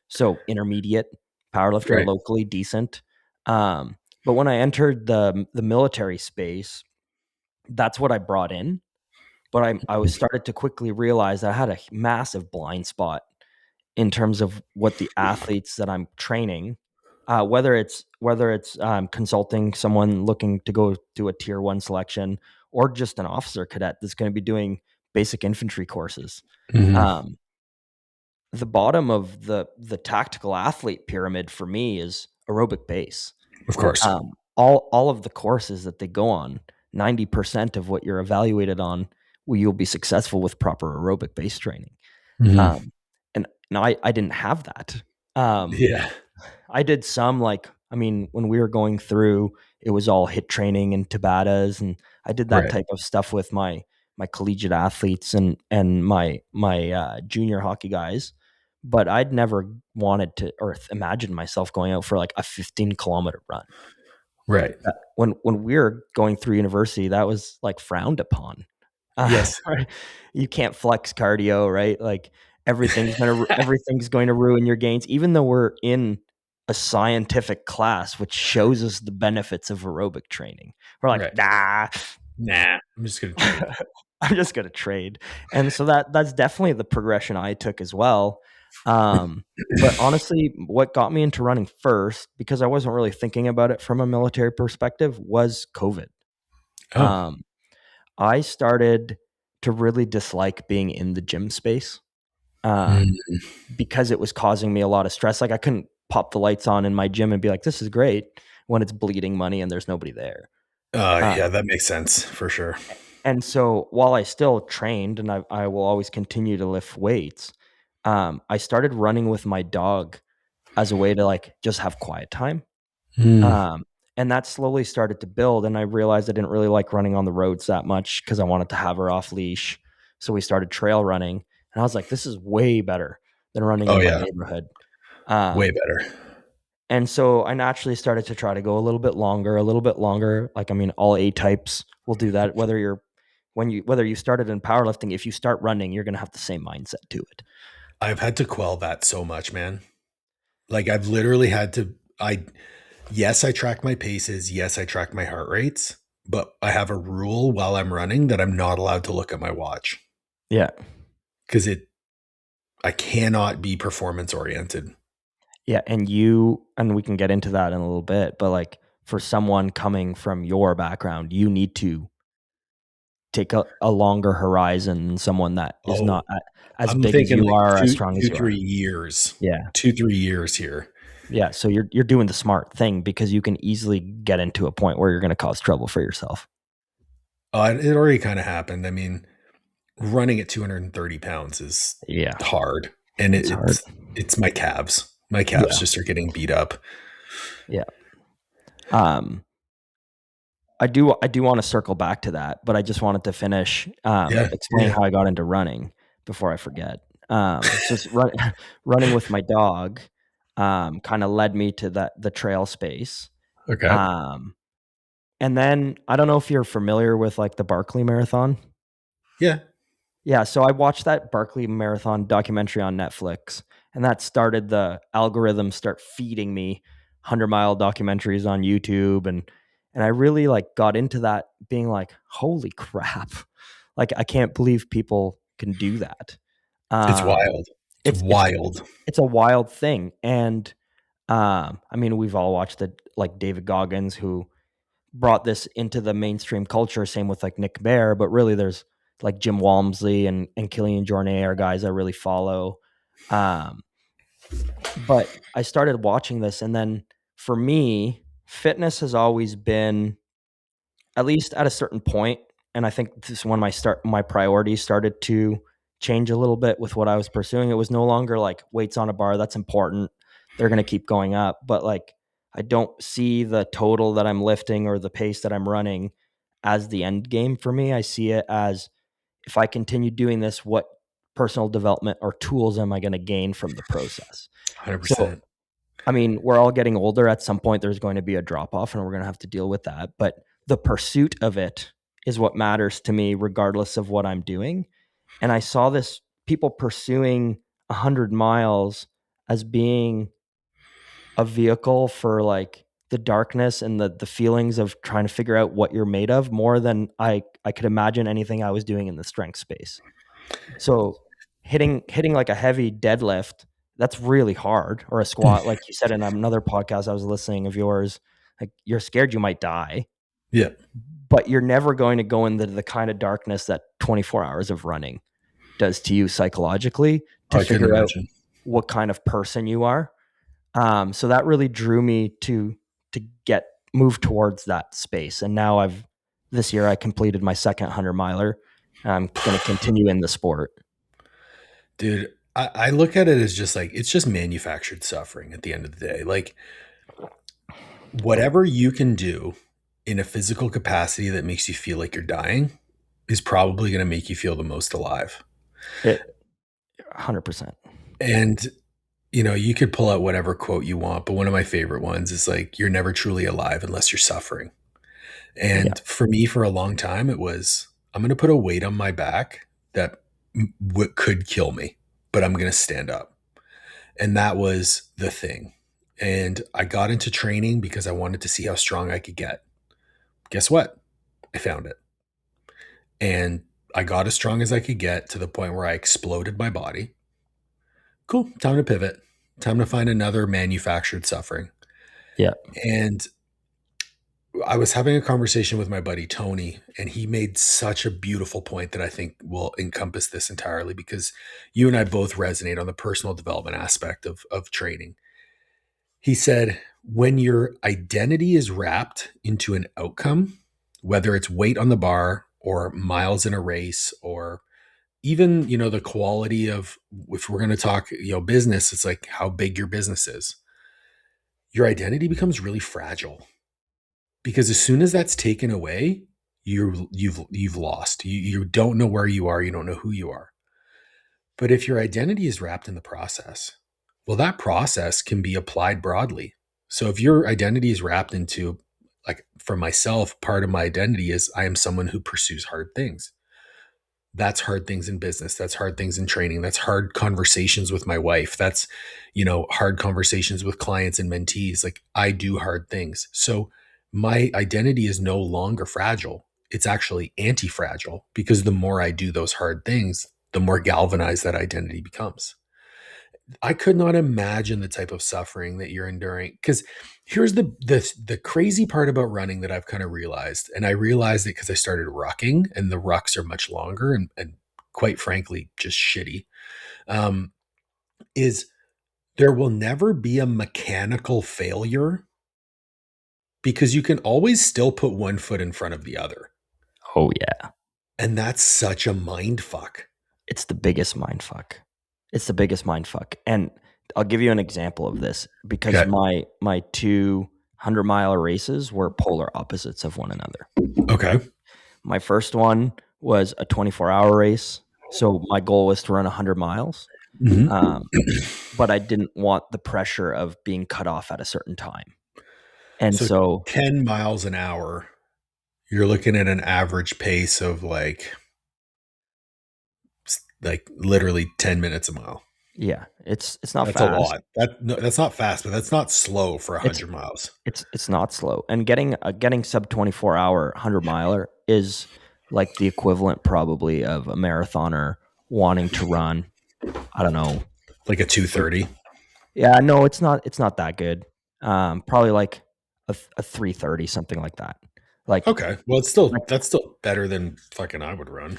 [SPEAKER 2] So intermediate powerlifter,
[SPEAKER 1] Right.
[SPEAKER 2] locally decent. But when I entered the military space, that's what I brought in. But I was started to quickly realize that I had a massive blind spot in terms of what the athletes that I'm training, whether it's consulting someone looking to go to a tier one selection or just an officer cadet that's going to be doing basic infantry courses.
[SPEAKER 1] Mhm.
[SPEAKER 2] Um, the bottom of the tactical athlete pyramid for me is aerobic base.
[SPEAKER 1] Of course.
[SPEAKER 2] All of the courses that they go on, 90% of what you're evaluated on, you'll be successful with proper aerobic base training.
[SPEAKER 1] Mhm.
[SPEAKER 2] Um, and I didn't have that. Um,
[SPEAKER 1] Yeah.
[SPEAKER 2] I did some like I mean, when we were going through, it was all hit training and Tabatas, and I did that
[SPEAKER 1] Right.
[SPEAKER 2] type of stuff with my collegiate athletes and my junior hockey guys. But I'd never wanted to or imagined myself going out for like a 15-kilometer run.
[SPEAKER 1] Right.
[SPEAKER 2] When we were going through university, that was like frowned upon.
[SPEAKER 1] Yes.
[SPEAKER 2] Right? You can't flex cardio, right? Like everything's going to ruin your gains, even though we're in a scientific class which shows us the benefits of aerobic training. We're like,
[SPEAKER 1] Right.
[SPEAKER 2] nah,
[SPEAKER 1] Nah, I'm just gonna trade.
[SPEAKER 2] I'm just gonna trade. And so that's definitely the progression I took as well. But honestly, what got me into running first, because I wasn't really thinking about it from a military perspective, was COVID.
[SPEAKER 1] Oh.
[SPEAKER 2] Um, I started to really dislike being in the gym space, um,
[SPEAKER 1] Mm.
[SPEAKER 2] because it was causing me a lot of stress. Like I couldn't pop the lights on in my gym and be like, "This is great," when it's bleeding money and there's nobody there.
[SPEAKER 1] Yeah,
[SPEAKER 2] Um,
[SPEAKER 1] that makes sense for sure.
[SPEAKER 2] and so while I still trained and I will always continue to lift weights, I started running with my dog as a way to like just have quiet time.
[SPEAKER 1] Mm.
[SPEAKER 2] Um, and that slowly started to build, and I realized I didn't really like running on the roads that much because I wanted to have her off leash. So we started trail running, and I was like, "This is way better than running
[SPEAKER 1] Oh,
[SPEAKER 2] in my
[SPEAKER 1] yeah.
[SPEAKER 2] neighborhood."
[SPEAKER 1] Way
[SPEAKER 2] Um,
[SPEAKER 1] better.
[SPEAKER 2] and so I naturally started to try to go a little bit longer, a little bit longer. Like I mean, all A types will do that. Whether you started in powerlifting, if you start running, you're going to have the same mindset to it.
[SPEAKER 1] I've had to quell that so much, man. Like, I've literally had to yes, I track my paces, yes, I track my heart rates, but I have a rule while I'm running that I'm not allowed to look at my watch
[SPEAKER 2] Yeah.
[SPEAKER 1] because I cannot be performance oriented.
[SPEAKER 2] Yeah, and we can get into that in a little bit, but, like, for someone coming from your background, you need to take a longer horizon than someone that is
[SPEAKER 1] Oh,
[SPEAKER 2] not as
[SPEAKER 1] I'm
[SPEAKER 2] big as
[SPEAKER 1] thinking
[SPEAKER 2] you
[SPEAKER 1] like
[SPEAKER 2] are, as
[SPEAKER 1] 2
[SPEAKER 2] strong as
[SPEAKER 1] 2,
[SPEAKER 2] you are.
[SPEAKER 1] 3 years.
[SPEAKER 2] Yeah.
[SPEAKER 1] 2, 3 years here.
[SPEAKER 2] Yeah, so you're doing the smart thing because you can easily get into a point where you're gonna cause trouble for yourself.
[SPEAKER 1] It already kinda happened. I mean, running at 230 pounds is
[SPEAKER 2] Yeah,
[SPEAKER 1] hard, and
[SPEAKER 2] it's hard.
[SPEAKER 1] it's my calves. My calves
[SPEAKER 2] Yeah,
[SPEAKER 1] just are getting beat up.
[SPEAKER 2] yeah. Um, I do wanna circle back to that, but I just wanted to finish,
[SPEAKER 1] Yeah,
[SPEAKER 2] explaining
[SPEAKER 1] yeah.
[SPEAKER 2] how I got into running before I forget. So it's running with my dog, kinda led me to the trail space.
[SPEAKER 1] Okay.
[SPEAKER 2] Um, and then I don't know if you're familiar with, like, the Barkley Marathon?
[SPEAKER 1] Yeah.
[SPEAKER 2] Yeah, so I watched that Barkley Marathon documentary on Netflix, And that started the algorithms start feeding me 100-mile documentaries on YouTube. And I really like got into that being like, holy crap. Like, I can't believe people can do that.
[SPEAKER 1] It's
[SPEAKER 2] Um,
[SPEAKER 1] wild. It's
[SPEAKER 2] it's
[SPEAKER 1] wild.
[SPEAKER 2] it's a wild thing. And I mean, we've all watched the like David Goggins, who brought this into the mainstream culture. Same with like Nick Bare, but really there's like Jim Walmsley and Killian Jornet are guys I really follow. Um, but I started watching this, and then for me, fitness has always been, at least at a certain point, and I think this is when my priorities started to change a little bit with what I was pursuing. It was no longer like weights on a bar, that's important. They're going to keep going up, but like I don't see the total that I'm lifting or the pace that I'm running as the end game for me. I see it as, if I continue doing this, what personal development or tools am I going to gain from the process? So
[SPEAKER 1] 100%.
[SPEAKER 2] I mean, we're all getting older. At some point, there's going to be a drop off, and we're going to have to deal with that. But the pursuit of it is what matters to me, regardless of what I'm doing. And I saw this, people pursuing 100 miles as being a vehicle for like the darkness and the feelings of trying to figure out what you're made of, more than I could imagine anything I was doing in the strength space. So hitting like a heavy deadlift, that's really hard, or a squat, like you said in another podcast I was listening of yours, like you're scared you might die,
[SPEAKER 1] Yeah,
[SPEAKER 2] but you're never going to go into the kind of darkness that 24 hours of running does to you psychologically, to
[SPEAKER 1] I couldn't
[SPEAKER 2] figure out
[SPEAKER 1] imagine.
[SPEAKER 2] what kind of person you are. So that really drew me to get move towards that space. And now this year I completed my second 100 miler. I'm going to continue in the sport.
[SPEAKER 1] Dude, I look at it as just like it's just manufactured suffering at the end of the day. Like whatever you can do in a physical capacity that makes you feel like you're dying is probably going to make you feel the most alive.
[SPEAKER 2] It 100%.
[SPEAKER 1] And you could pull out whatever quote you want, but one of my favorite ones is like, you're never truly alive unless you're suffering.
[SPEAKER 2] Yeah.
[SPEAKER 1] And for me, for a long time, it was, I'm going to put a weight on my back that could kill me, but I'm going to stand up. And that was the thing. And I got into training because I wanted to see how strong I could get. Guess what? I found it. And I got as strong as I could get to the point where I exploded my body. Cool. Time to pivot. Time to find another manufactured suffering.
[SPEAKER 2] Yeah.
[SPEAKER 1] And I was having a conversation with my buddy Tony, and he made such a beautiful point that I think will encompass this entirely, because you and I both resonate on the personal development aspect of training. He said, when your identity is wrapped into an outcome, whether it's weight on the bar or miles in a race, or even, the quality of, if we're going to talk, business, it's like how big your business is. Your identity becomes really fragile, because as soon as that's taken away, you've lost. You don't know where you are. You don't know who you are. But if your identity is wrapped in the process, well, that process can be applied broadly. So if your identity is wrapped into, like for myself, part of my identity is I am someone who pursues hard things. That's hard things in business. That's hard things in training. That's hard conversations with my wife. That's, hard conversations with clients and mentees. Like I do hard things. So my identity is no longer fragile. It's actually anti-fragile, because the more I do those hard things, the more galvanized that identity becomes. I could not imagine the type of suffering that you're enduring. Because here's the crazy part about running that I've kind of realized, and I realized it because I started rucking, and the rucks are much longer and quite frankly just shitty. Um, is there will never be a mechanical failure, because you can always still put one foot in front of the other,
[SPEAKER 2] Oh yeah.
[SPEAKER 1] and that's such a mind fuck.
[SPEAKER 2] It's the biggest mind fuck. It's the biggest mind fuck. And I'll give you an example of this, because
[SPEAKER 1] Okay.
[SPEAKER 2] my 200-mile races were polar opposites of one another.
[SPEAKER 1] Okay.
[SPEAKER 2] My first one was a 24-hour race. So my goal was to run 100 miles.
[SPEAKER 1] Mhm.
[SPEAKER 2] Um, but I didn't want the pressure of being cut off at a certain time. And
[SPEAKER 1] So
[SPEAKER 2] so
[SPEAKER 1] 10 miles an hour, you're looking at an average pace of like literally 10 minutes a mile.
[SPEAKER 2] Yeah, it's not
[SPEAKER 1] That's a
[SPEAKER 2] fast.
[SPEAKER 1] lot. That's not fast, but that's not slow for
[SPEAKER 2] It's
[SPEAKER 1] 100 miles.
[SPEAKER 2] it's not slow. And getting sub 24-hour 100 miler is like the equivalent probably of a marathoner wanting to run, I don't know.
[SPEAKER 1] Like a 230.
[SPEAKER 2] Yeah, no, it's not that good. Probably like a 330, something like that. Like
[SPEAKER 1] Okay. Well,
[SPEAKER 2] like
[SPEAKER 1] that's still better than fucking I would run.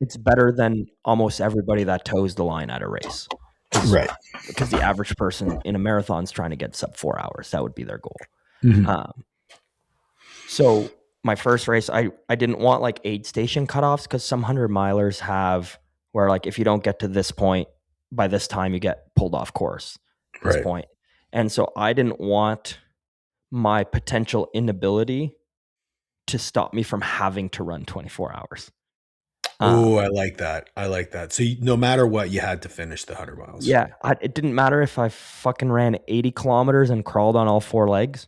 [SPEAKER 2] it's better than almost everybody that toes the line at a race. Because
[SPEAKER 1] Right.
[SPEAKER 2] because the average person in a marathon is trying to get sub 4 hours. That would be their goal.
[SPEAKER 1] Mhm.
[SPEAKER 2] Um, so my first race, I didn't want like aid station cutoffs because some 100 milers have where like if you don't get to this point by this time, you get pulled off course. This
[SPEAKER 1] Right.
[SPEAKER 2] point, and so I didn't want my potential inability to stop me from having to run 24 hours.
[SPEAKER 1] Oh,
[SPEAKER 2] Um,
[SPEAKER 1] I like that. I like that. So no matter what, you had to finish the 100 miles.
[SPEAKER 2] yeah, it didn't matter if I fucking ran 80 kilometers and crawled on all four legs,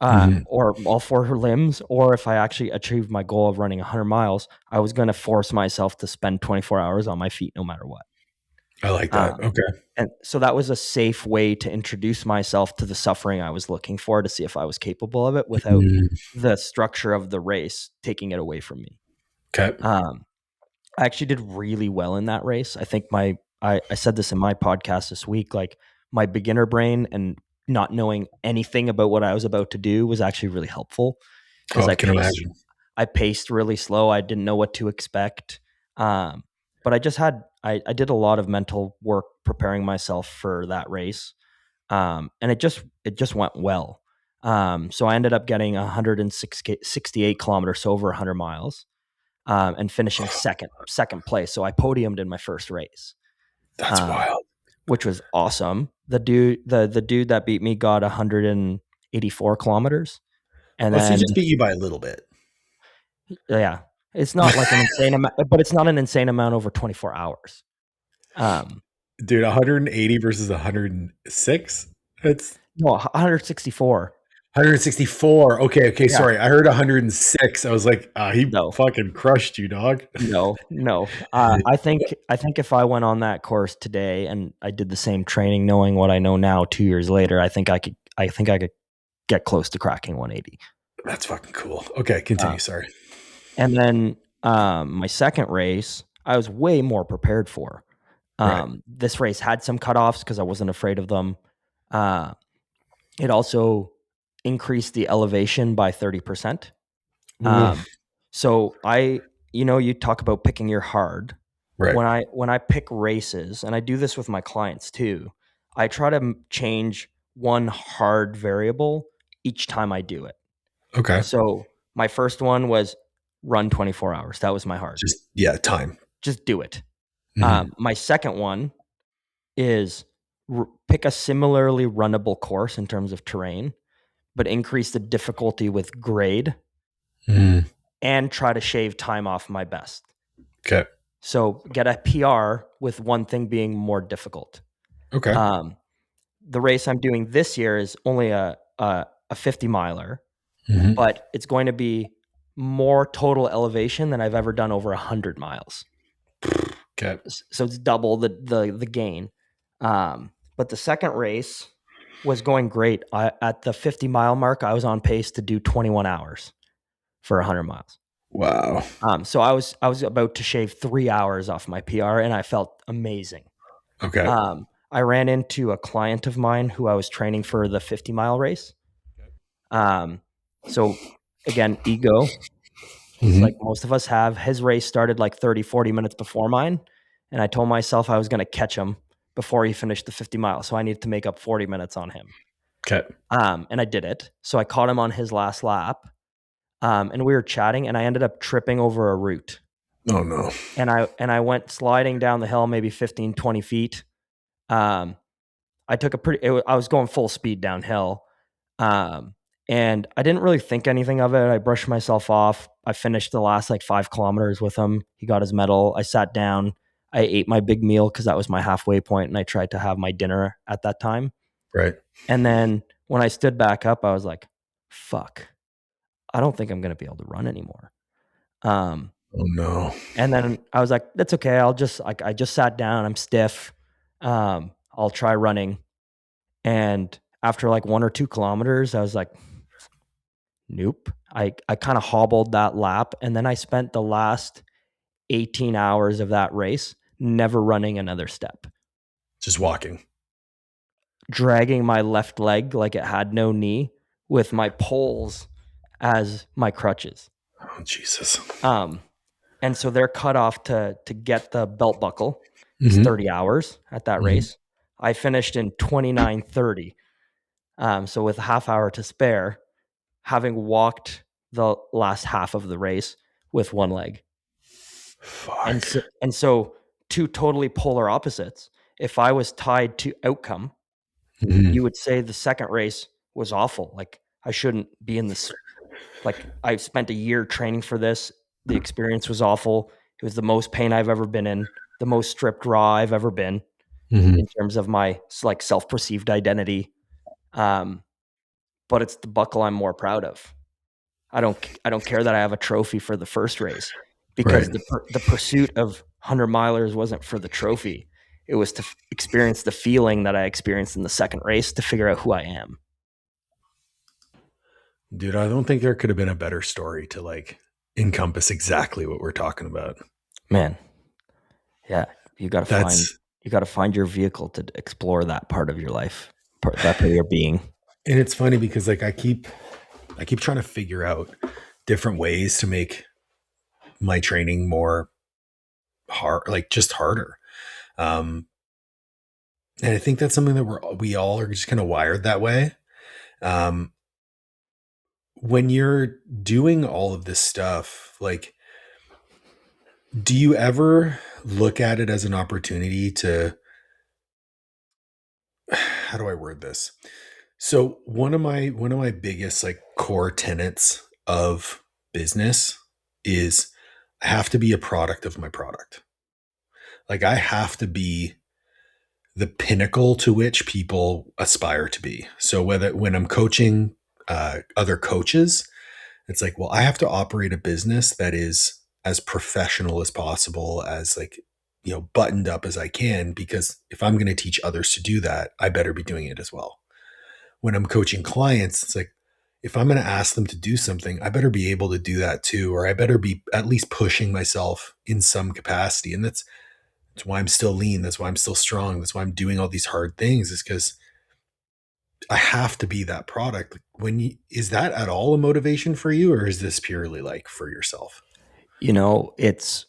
[SPEAKER 1] Mhm.
[SPEAKER 2] or all four limbs, or if I actually achieved my goal of running 100 miles, I was going to force myself to spend 24 hours on my feet no matter what.
[SPEAKER 1] I like that.
[SPEAKER 2] Um,
[SPEAKER 1] Okay.
[SPEAKER 2] and so that was a safe way to introduce myself to the suffering I was looking for to see if I was capable of it without
[SPEAKER 1] Mm.
[SPEAKER 2] the structure of the race taking it away from me.
[SPEAKER 1] Okay.
[SPEAKER 2] Um, I actually did really well in that race. I think I said this in my podcast this week, like my beginner brain and not knowing anything about what I was about to do was actually really helpful because
[SPEAKER 1] Oh, I can imagine.
[SPEAKER 2] I paced really slow. I didn't know what to expect. Um, but I did a lot of mental work preparing myself for that race. And it just went well. So I ended up getting 168 kilometers, so over 100 miles, and finishing second place. So I podiumed in my first race,
[SPEAKER 1] That's
[SPEAKER 2] um,
[SPEAKER 1] wild.
[SPEAKER 2] which was awesome. The dude that beat me got 184 kilometers, and
[SPEAKER 1] Oh, so he
[SPEAKER 2] then
[SPEAKER 1] just beat you by a little bit.
[SPEAKER 2] yeah, it's not like an insane amount, but it's not an insane amount over 24 hours. Um,
[SPEAKER 1] Dude, 180 versus 106? It's
[SPEAKER 2] no, 164.
[SPEAKER 1] 164. Okay, okay,
[SPEAKER 2] Yeah,
[SPEAKER 1] sorry. I heard 106. I was like, he
[SPEAKER 2] no,
[SPEAKER 1] fucking crushed you, dog.
[SPEAKER 2] no. I think if I went on that course today and I did the same training, knowing what I know now, 2 years later, I think I could get close to cracking 180.
[SPEAKER 1] That's fucking cool. Okay,
[SPEAKER 2] Uh,
[SPEAKER 1] continue. Sorry.
[SPEAKER 2] and then my second race, I was way more prepared for.
[SPEAKER 1] Right.
[SPEAKER 2] This race had some cutoffs because I wasn't afraid of them. Uh, it also increased the elevation by 30%.
[SPEAKER 1] Ooh,
[SPEAKER 2] Um, so you talk about picking your hard.
[SPEAKER 1] right.
[SPEAKER 2] When I pick races, and I do this with my clients too, I try to change one hard variable each time I do it.
[SPEAKER 1] Okay.
[SPEAKER 2] So my first one was run 24 hours. That was my hard.
[SPEAKER 1] Just, yeah, time.
[SPEAKER 2] Just do it.
[SPEAKER 1] Mhm.
[SPEAKER 2] My second one is pick a similarly runnable course in terms of terrain, but increase the difficulty with grade
[SPEAKER 1] Mhm.
[SPEAKER 2] and try to shave time off my best.
[SPEAKER 1] Okay.
[SPEAKER 2] So get a PR with one thing being more difficult.
[SPEAKER 1] Okay.
[SPEAKER 2] Um, the race I'm doing this year is only a 50 miler,
[SPEAKER 1] Mhm.
[SPEAKER 2] but it's going to be more total elevation than I've ever done over 100 miles.
[SPEAKER 1] Okay.
[SPEAKER 2] So it's double the gain. But the second race was going great. At the 50-mile mark, I was on pace to do 21 hours for 100 miles.
[SPEAKER 1] Wow.
[SPEAKER 2] So I was about to shave 3 hours off my PR, and I felt amazing.
[SPEAKER 1] Okay.
[SPEAKER 2] I ran into a client of mine who I was training for the 50-mile race. Um, so again, ego, like
[SPEAKER 1] Mhm.
[SPEAKER 2] most of us have. His race started like 30, 40 minutes before mine, and I told myself I was going to catch him before he finished the 50 miles. So I needed to make up 40 minutes on him.
[SPEAKER 1] Okay.
[SPEAKER 2] And I did it. So I caught him on his last lap, and we were chatting, and I ended up tripping over a root.
[SPEAKER 1] Oh, no.
[SPEAKER 2] And I went sliding down the hill maybe 15, 20 feet. Um, I took I was going full speed downhill. Um, and I didn't really think anything of it. I brushed myself off. I finished the last like 5 kilometers with him. He got his medal. I sat down. I ate my big meal because that was my halfway point, and I tried to have my dinner at that time.
[SPEAKER 1] Right.
[SPEAKER 2] And then when I stood back up, I was like, fuck, I don't think I'm going to be able to run anymore. Um,
[SPEAKER 1] Oh, no.
[SPEAKER 2] and then I was like, that's okay. I just sat down. I'm stiff. I'll try running. And after like 1 or 2 kilometers, I was like, nope. I kind of hobbled that lap. And then I spent the last 18 hours of that race never running another step,
[SPEAKER 1] Just walking.
[SPEAKER 2] dragging my left leg like it had no knee with my poles as my crutches.
[SPEAKER 1] Oh, Jesus.
[SPEAKER 2] And so they're cut off to get the belt buckle. It's
[SPEAKER 1] Mm-hmm.
[SPEAKER 2] 30 hours at that
[SPEAKER 1] Mm-hmm.
[SPEAKER 2] race. I finished in 29:30. So with a half hour to spare, having walked the last half of the race with one leg.
[SPEAKER 1] Fuck.
[SPEAKER 2] And so two totally polar opposites. If I was tied to outcome,
[SPEAKER 1] Mm-hmm.
[SPEAKER 2] you would say the second race was awful. Like I shouldn't be in this. Like I spent a year training for this. The experience was awful. It was the most pain I've ever been in, the most stripped raw I've ever been
[SPEAKER 1] Mm-hmm.
[SPEAKER 2] in terms of my like self-perceived identity. But it's the buckle I'm more proud of. I don't care that I have a trophy for the first race because
[SPEAKER 1] Right.
[SPEAKER 2] the pursuit of 100 milers wasn't for the trophy. It was to experience the feeling that I experienced in the second race to figure out who I am.
[SPEAKER 1] Dude, I don't think there could have been a better story to like encompass exactly what we're talking about.
[SPEAKER 2] Man, yeah, you got
[SPEAKER 1] That's
[SPEAKER 2] to find your vehicle to explore that part of your life, that part of your being.
[SPEAKER 1] and it's funny because like I keep trying to figure out different ways to make my training more hard, like just harder. Um, and I think that's something that we all are just kind of wired that way. Um, when you're doing all of this stuff, like, do you ever look at it as an opportunity to, how do I word this? So one of my biggest like core tenets of business is I have to be a product of my product. Like I have to be the pinnacle to which people aspire to be. So whether when I'm coaching other coaches, it's like, well, I have to operate a business that is as professional as possible, as like, buttoned up as I can, because if I'm going to teach others to do that, I better be doing it as well. When I'm coaching clients, it's like, if I'm going to ask them to do something, I better be able to do that too, or I better be at least pushing myself in some capacity. And that's why I'm still lean. That's why I'm still strong. That's why I'm doing all these hard things, is because I have to be that product. Is that at all a motivation for you, or is this purely like for yourself?
[SPEAKER 2] It's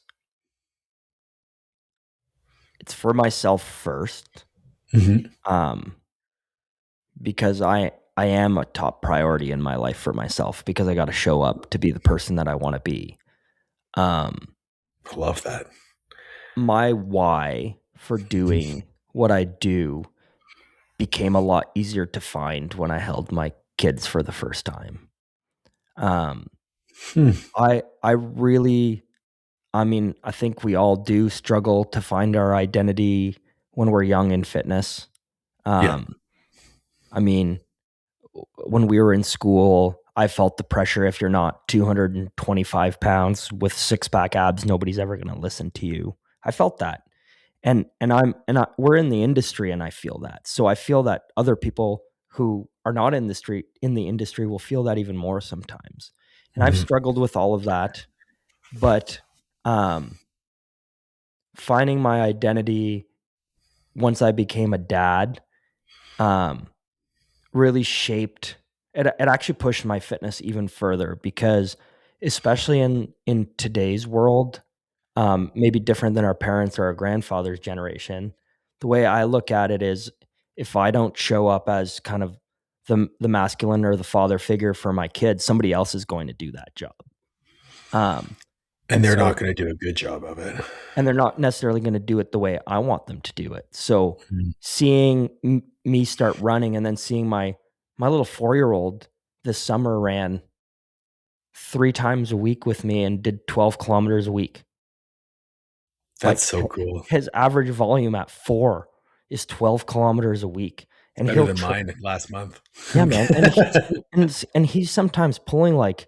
[SPEAKER 2] for myself first,
[SPEAKER 1] Mm-hmm.
[SPEAKER 2] um, because I am a top priority in my life for myself because I got to show up to be the person that I want to be. Um,
[SPEAKER 1] I love that.
[SPEAKER 2] my why for doing what I do became a lot easier to find when I held my kids for the first time. Um,
[SPEAKER 1] Hmm.
[SPEAKER 2] I really, I mean, I think we all do struggle to find our identity when we're young in fitness.
[SPEAKER 1] Yeah.
[SPEAKER 2] Um, I mean, when we were in school, I felt the pressure. If you're not 225 pounds with six pack abs, nobody's ever going to listen to you. I felt that. We're in the industry and I feel that. So I feel that other people who are not in the industry will feel that even more sometimes. And I've
[SPEAKER 1] Mhm.
[SPEAKER 2] struggled with all of that, but um, finding my identity once I became a dad um, really shaped it. It actually pushed my fitness even further because, especially in today's world, maybe different than our parents or our grandfathers' generation. The way I look at it is, if I don't show up as kind of the masculine or the father figure for my kids, somebody else is going to do that job. Um,
[SPEAKER 1] And
[SPEAKER 2] and
[SPEAKER 1] they're not
[SPEAKER 2] so,
[SPEAKER 1] going to do a good job of it.
[SPEAKER 2] and they're not necessarily going to do it the way I want them to do it. So,
[SPEAKER 1] Mhm.
[SPEAKER 2] seeing me start running, and then seeing my little 4-year-old this summer ran 3 times a week with me and did 12 kilometers a week.
[SPEAKER 1] That's
[SPEAKER 2] Like,
[SPEAKER 1] so cool.
[SPEAKER 2] his average volume at 4 is 12 kilometers a week,
[SPEAKER 1] It's
[SPEAKER 2] and
[SPEAKER 1] better
[SPEAKER 2] he'll
[SPEAKER 1] than mine last month.
[SPEAKER 2] yeah, man, and he's sometimes pulling, like,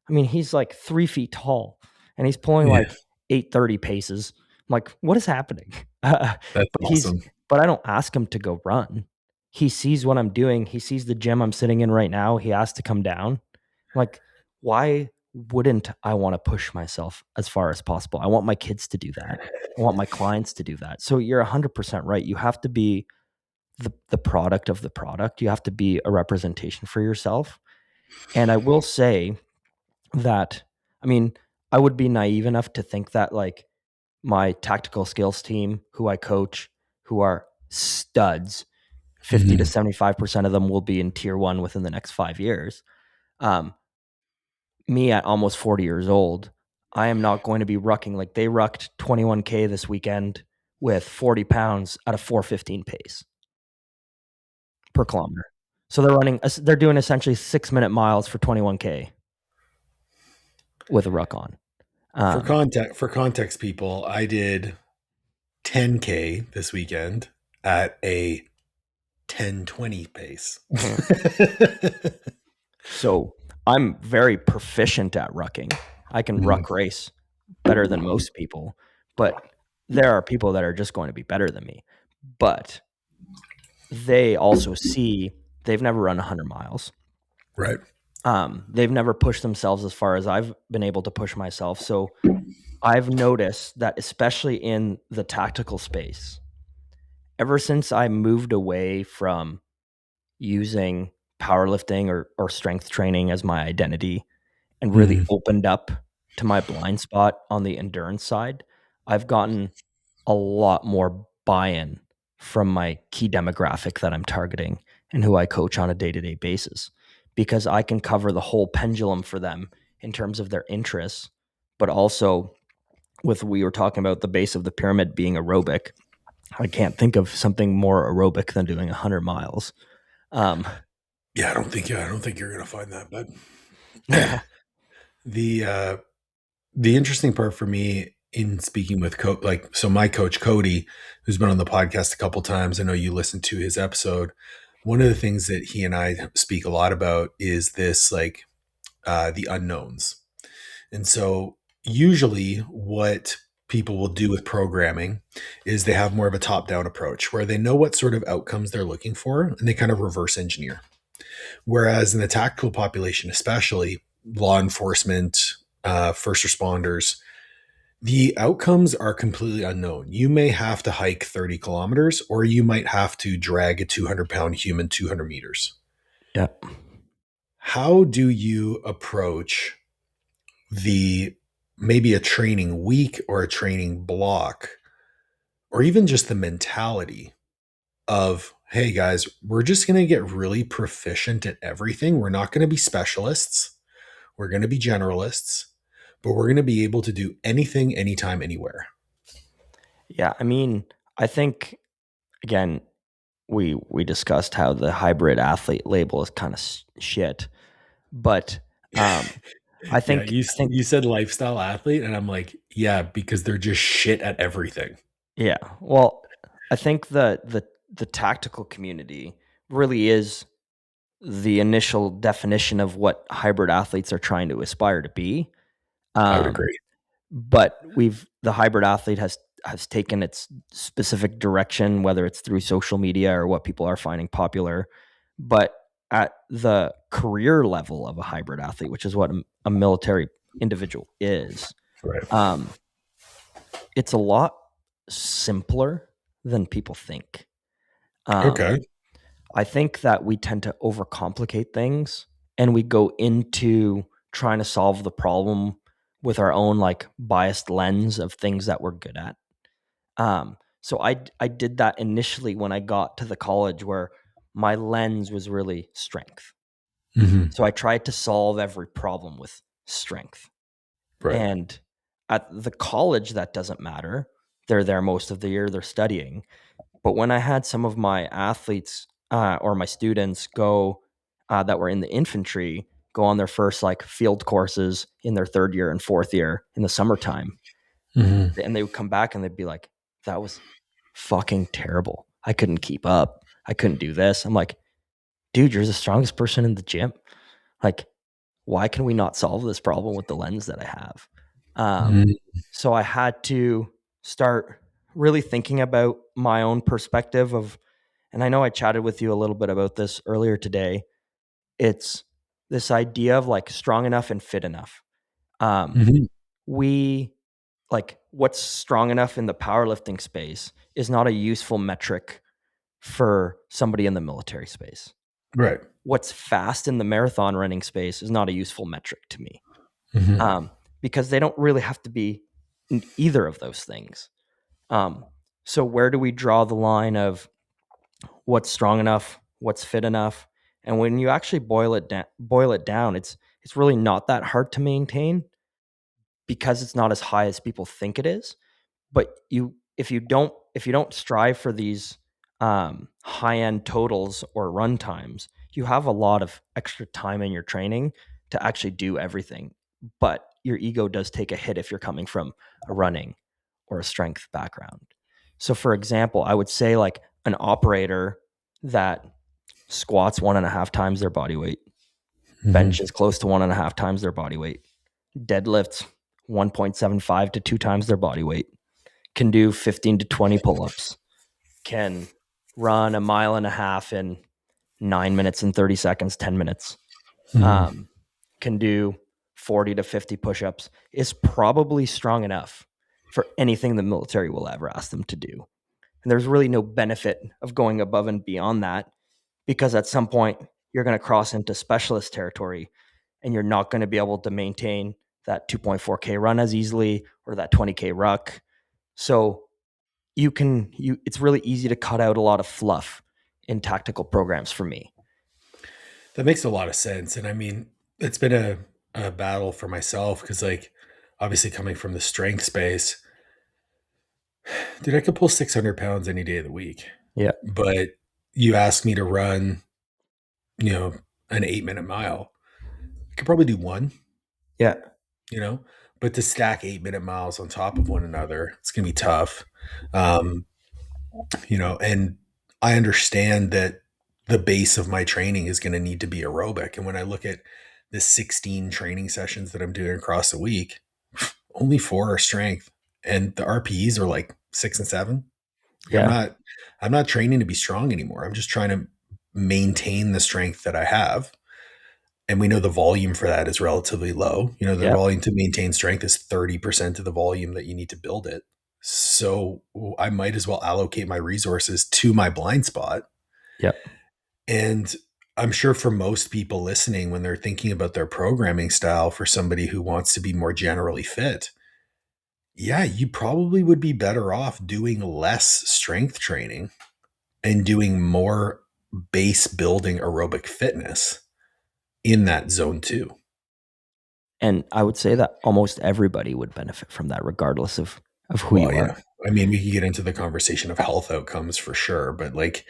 [SPEAKER 2] I mean, he's, like, 3 feet tall, and he's pulling,
[SPEAKER 1] Yeah,
[SPEAKER 2] like, 8:30 paces. I'm like, "What is happening?"
[SPEAKER 1] that's
[SPEAKER 2] But
[SPEAKER 1] awesome.
[SPEAKER 2] but I don't ask him to go run. He sees what I'm doing. He sees the gym I'm sitting in right now. He has to come down. Like, why wouldn't I want to push myself as far as possible? I want my kids to do that. I want my clients to do that. So you're 100% right. You have to be the product of the product. You have to be a representation for yourself. And I will say that, I mean, I would be naive enough to think that like my tactical skills team, who I coach, who are studs, 50 to
[SPEAKER 1] Mhm.
[SPEAKER 2] 75% of them will be in tier one within the next 5 years. Um, Me at almost 40 years old, I am not going to be rucking like they rucked 21K this weekend with 40 pounds at a 4:15 pace per kilometer. So they're doing essentially 6-minute miles for 21K with a ruck on. Um,
[SPEAKER 1] For context, people, I did 10K this weekend at a 10:20 pace.
[SPEAKER 2] mhm. So I'm very proficient at rucking. I can
[SPEAKER 1] Mhm.
[SPEAKER 2] ruck race better than most people, but there are people that are just going to be better than me. But they also see they've never run 100 miles.
[SPEAKER 1] Right.
[SPEAKER 2] They've never pushed themselves as far as I've been able to push myself. So I've noticed that, especially in the tactical space, ever since I moved away from using powerlifting or strength training as my identity and really
[SPEAKER 1] Mhm.
[SPEAKER 2] opened up to my blind spot on the endurance side, I've gotten a lot more buy-in from my key demographic that I'm targeting and who I coach on a day-to-day basis, because I can cover the whole pendulum for them in terms of their interests, but also with we were talking about the base of the pyramid being aerobic. I can't think of something more aerobic than doing 100 miles. Um,
[SPEAKER 1] Yeah, I don't think you're gonna find that, but
[SPEAKER 2] yeah.
[SPEAKER 1] the uh the interesting part for me in speaking with so my coach Cody, who's been on the podcast a couple times, I know you listened to his episode. One of the things that he and I speak a lot about is this, like, the unknowns. And so usually what people will do with programming is they have more of a top-down approach where they know what sort of outcomes they're looking for and they kind of reverse engineer. Whereas in the tactical population, especially law enforcement, first responders, the outcomes are completely unknown. You may have to hike 30 kilometers, or you might have to drag a 200-pound human 200 meters.
[SPEAKER 2] Yeah.
[SPEAKER 1] How do you approach the maybe a training week or a training block, or even just the mentality of, hey guys, we're just going to get really proficient at everything. We're not going to be specialists. We're going to be generalists, but we're going to be able to do anything, anytime, anywhere.
[SPEAKER 2] Yeah. I mean, I think again, we discussed how the hybrid athlete label is kind of shit, but I
[SPEAKER 1] Yeah,
[SPEAKER 2] think I think
[SPEAKER 1] you said lifestyle athlete, and I'm like, yeah, because they're just shit at everything.
[SPEAKER 2] yeah. Well, I think the tactical community really is the initial definition of what hybrid athletes are trying to aspire to be.
[SPEAKER 1] I would
[SPEAKER 2] Um,
[SPEAKER 1] agree.
[SPEAKER 2] but the hybrid athlete has taken its specific direction, whether it's through social media or what people are finding popular. But at the career level of a hybrid athlete, which is what a military individual is,
[SPEAKER 1] Right.
[SPEAKER 2] um, it's a lot simpler than people think. Um,
[SPEAKER 1] Okay.
[SPEAKER 2] I think that we tend to overcomplicate things and we go into trying to solve the problem with our own like biased lens of things that we're good at. So I did that initially when I got to the college where my lens was really strength.
[SPEAKER 1] Hmm.
[SPEAKER 2] So I tried to solve every problem with strength.
[SPEAKER 1] Right.
[SPEAKER 2] And at the college, that doesn't matter. They're there most of the year, they're studying. But when I had some of my athletes or my students go that were in the infantry go on their first like field courses in their third year and fourth year in the summertime,
[SPEAKER 1] Hmm.
[SPEAKER 2] and they would come back and they'd be like, that was fucking terrible. I couldn't keep up. I couldn't do this. I'm like, dude, you're the strongest person in the gym. Like, why can we not solve this problem with the lens that I have? Um,
[SPEAKER 1] Hmm.
[SPEAKER 2] so I had to start. really thinking about my own perspective of, and I know I chatted with you a little bit about this earlier today. It's this idea of like strong enough and fit enough. Um,
[SPEAKER 1] Mhm.
[SPEAKER 2] we like what's strong enough in the powerlifting space is not a useful metric for somebody in the military space.
[SPEAKER 1] Right.
[SPEAKER 2] What's fast in the marathon running space is not a useful metric to me,
[SPEAKER 1] Mhm.
[SPEAKER 2] because they don't really have to be in either of those things. Um, so where do we draw the line of what's strong enough, what's fit enough? And when you actually boil it down, it's really not that hard to maintain because it's not as high as people think it is. But if you don't strive for these high end totals or run times, you have a lot of extra time in your training to actually do everything. But your ego does take a hit if you're coming from a running or a strength background. So, for example, I would say like an operator that squats 1.5 times their body weight,
[SPEAKER 1] Mhm.
[SPEAKER 2] benches close to 1.5 times their body weight, deadlifts 1.75 to 2 times their body weight, can do 15 to 20 pull-ups, can run a mile and a half in 9 minutes and 30 seconds, 10 minutes,
[SPEAKER 1] Mhm.
[SPEAKER 2] um, can do 40 to 50 push-ups, is probably strong enough for anything the military will ever ask them to do. And there's really no benefit of going above and beyond that, because at some point you're going to cross into specialist territory and you're not going to be able to maintain that 2.4K run as easily or that 20K ruck. So it's really easy to cut out a lot of fluff in tactical programs for me.
[SPEAKER 1] That makes a lot of sense. And I mean, it's been a battle for myself because, like, obviously coming from the strength space, dude, I could pull 600 pounds any day of the week.
[SPEAKER 2] Yeah.
[SPEAKER 1] But you ask me to run, you know, an 8-minute mile, I could probably do one,
[SPEAKER 2] Yeah.
[SPEAKER 1] you know, but to stack 8-minute miles on top of one another, it's going to be tough. Um, and I understand that the base of my training is going to need to be aerobic. And when I look at the 16 training sessions that I'm doing across a week, only 4 are strength, and the RPEs are like 6 and 7. Like
[SPEAKER 2] Yeah.
[SPEAKER 1] I'm not training to be strong anymore. I'm just trying to maintain the strength that I have. And we know the volume for that is relatively low. The
[SPEAKER 2] Yeah.
[SPEAKER 1] volume to maintain strength is 30% of the volume that you need to build it. So I might as well allocate my resources to my blind spot.
[SPEAKER 2] Yeah.
[SPEAKER 1] And I'm sure for most people listening, when they're thinking about their programming style for somebody who wants to be more generally fit, yeah, you probably would be better off doing less strength training and doing more base building aerobic fitness in that zone two.
[SPEAKER 2] And I would say that almost everybody would benefit from that, regardless of who
[SPEAKER 1] Well,
[SPEAKER 2] you are.
[SPEAKER 1] yeah. I mean, we could get into the conversation of health outcomes for sure, but like,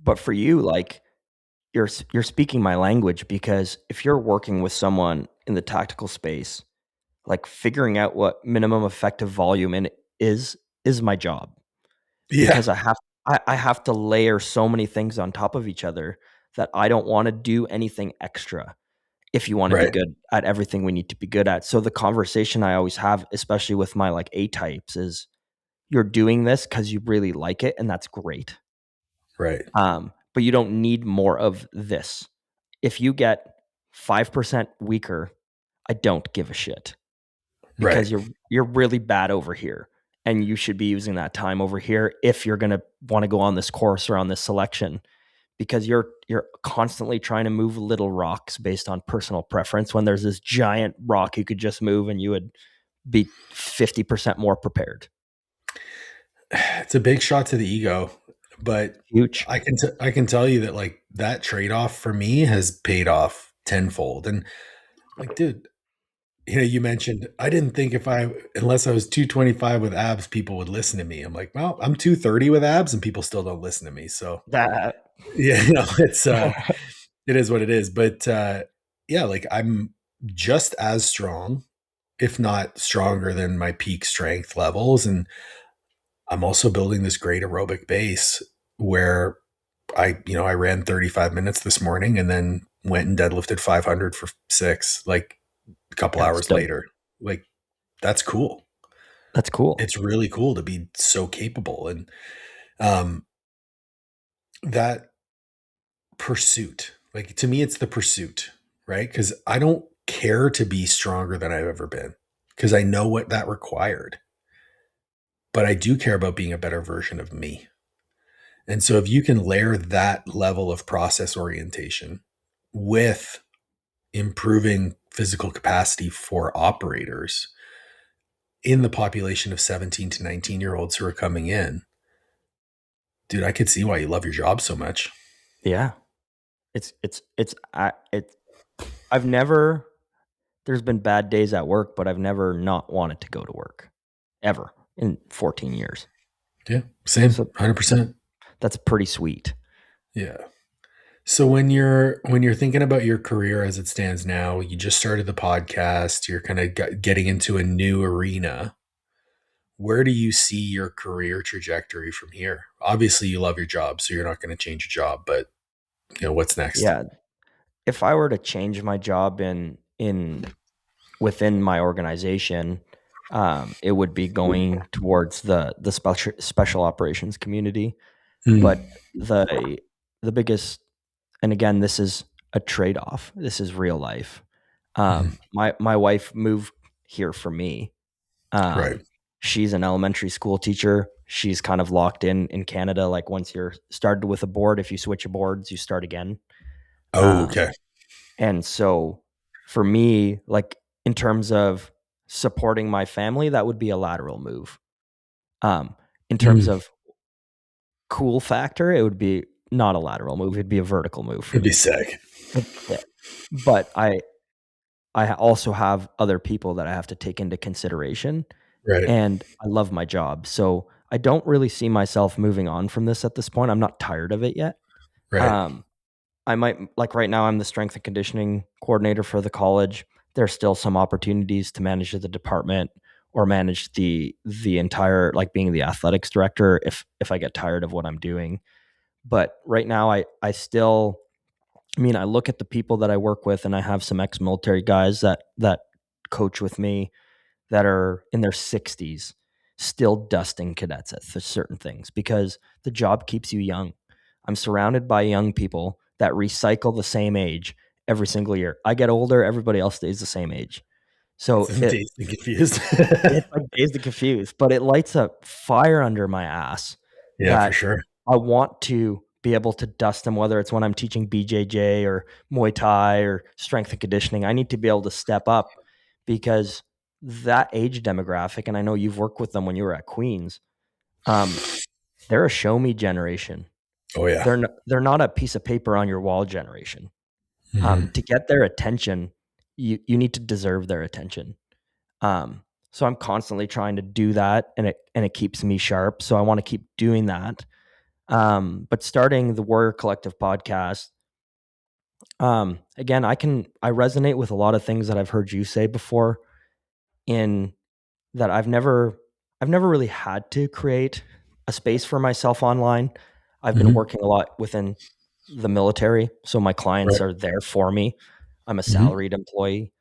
[SPEAKER 2] But for you, like you're speaking my language, because if you're working with someone in the tactical space, like figuring out what minimum effective volume in is my job,
[SPEAKER 1] yeah,
[SPEAKER 2] because I have to layer so many things on top of each other that I don't want to do anything extra if you want to be
[SPEAKER 1] right,
[SPEAKER 2] good at everything we need to be good at. So the conversation I always have, especially with my like A types, is you're doing this because you really like it, and that's great.
[SPEAKER 1] right,
[SPEAKER 2] But you don't need more of this. If you get 5% weaker, I don't give a shit,
[SPEAKER 1] right.
[SPEAKER 2] because you're really bad over here. And you should be using that time over here if you're gonna want to go on this course or on this selection, because you're constantly trying to move little rocks based on personal preference when there's this giant rock you could just move and you would be 50% more prepared.
[SPEAKER 1] It's a big shot to the ego, but
[SPEAKER 2] Huge.
[SPEAKER 1] I can tell you that like that trade off for me has paid off tenfold. And like, dude, you mentioned I didn't think if I unless I was 225 with abs, people would listen to me. I'm like, well, I'm 230 with abs, and people still don't listen to me. So
[SPEAKER 2] That
[SPEAKER 1] yeah, it is what it is. But yeah, like I'm just as strong, if not stronger than my peak strength levels. And I'm also building this great aerobic base where I ran 35 minutes this morning and then went and deadlifted 500 for 6, like a couple
[SPEAKER 2] that's
[SPEAKER 1] hours
[SPEAKER 2] dope.
[SPEAKER 1] later. Like, that's cool.
[SPEAKER 2] That's cool.
[SPEAKER 1] It's really cool to be so capable. And um, that pursuit, like to me, it's the pursuit, right? Because I don't care to be stronger than I've ever been because I know what that required. But I do care about being a better version of me. And so if you can layer that level of process orientation with improving physical capacity for operators in the population of 17 to 19-year-olds who are coming in, dude, I could see why you love your job so much.
[SPEAKER 2] Yeah. It's I've never there's been bad days at work, but I've never not wanted to go to work ever in 14 years.
[SPEAKER 1] Yeah, same,
[SPEAKER 2] So
[SPEAKER 1] 100%.
[SPEAKER 2] that's pretty sweet.
[SPEAKER 1] Yeah. So when you're thinking about your career as it stands now, you just started the podcast, you're kind of getting into a new arena. Where do you see your career trajectory from here? Obviously, you love your job, so you're not going to change your job, but what's next?
[SPEAKER 2] Yeah. If I were to change my job in within my organization, it would be going towards the special operations community.
[SPEAKER 1] Mm,
[SPEAKER 2] But the biggest, and again, this is a trade-off. This is real life.
[SPEAKER 1] mhm.
[SPEAKER 2] My wife moved here for me.
[SPEAKER 1] Right.
[SPEAKER 2] Um, she's an elementary school teacher. She's kind of locked in Canada. Like once you're started with a board, if you switch boards, you start again.
[SPEAKER 1] Oh,
[SPEAKER 2] Um,
[SPEAKER 1] okay.
[SPEAKER 2] and so for me, like in terms of supporting my family, that would be a lateral move. In terms
[SPEAKER 1] Mm,
[SPEAKER 2] of cool factor, it would be not a lateral move. It'd be a vertical move for
[SPEAKER 1] it'd be
[SPEAKER 2] me.
[SPEAKER 1] sick.
[SPEAKER 2] Yeah. But I also have other people that I have to take into consideration,
[SPEAKER 1] Right.
[SPEAKER 2] and I love my job. So I don't really see myself moving on from this at this point. I'm not tired of it yet.
[SPEAKER 1] Right.
[SPEAKER 2] Um, I might like right now I'm the strength and conditioning coordinator for the college. There's still some opportunities to manage the department or manage the entire like being the athletics director if I get tired of what I'm doing. But right now I still I mean I look at the people that I work with and I have some ex-military guys that coach with me that are in their 60s still dusting cadets at certain things because the job keeps you young. I'm surrounded by young people that recycle the same age every single year. I get older, everybody else stays the same age. So
[SPEAKER 1] I'm dazed and confused.
[SPEAKER 2] it's like dazed and confused, but it lights a fire under my ass
[SPEAKER 1] Yeah, for
[SPEAKER 2] that
[SPEAKER 1] sure.
[SPEAKER 2] I want to be able to dust them, whether it's when I'm teaching BJJ or Muay Thai or strength and conditioning. I need to be able to step up because that age demographic, and I know you've worked with them when you were at Queens, um, they're a show me generation.
[SPEAKER 1] Oh, yeah.
[SPEAKER 2] They're not a piece of paper on your wall generation.
[SPEAKER 1] Mhm.
[SPEAKER 2] To get their attention, you need to deserve their attention. Um, so I'm constantly trying to do that, and it keeps me sharp. So I want to keep doing that. But starting the Warrior Collective podcast, again, I resonate with a lot of things that I've heard you say before. In that I've never really had to create a space for myself online. I've been
[SPEAKER 1] Mhm.
[SPEAKER 2] working a lot within the military, so my clients
[SPEAKER 1] Right.
[SPEAKER 2] are there for me. I'm a
[SPEAKER 1] Mhm.
[SPEAKER 2] salaried employee.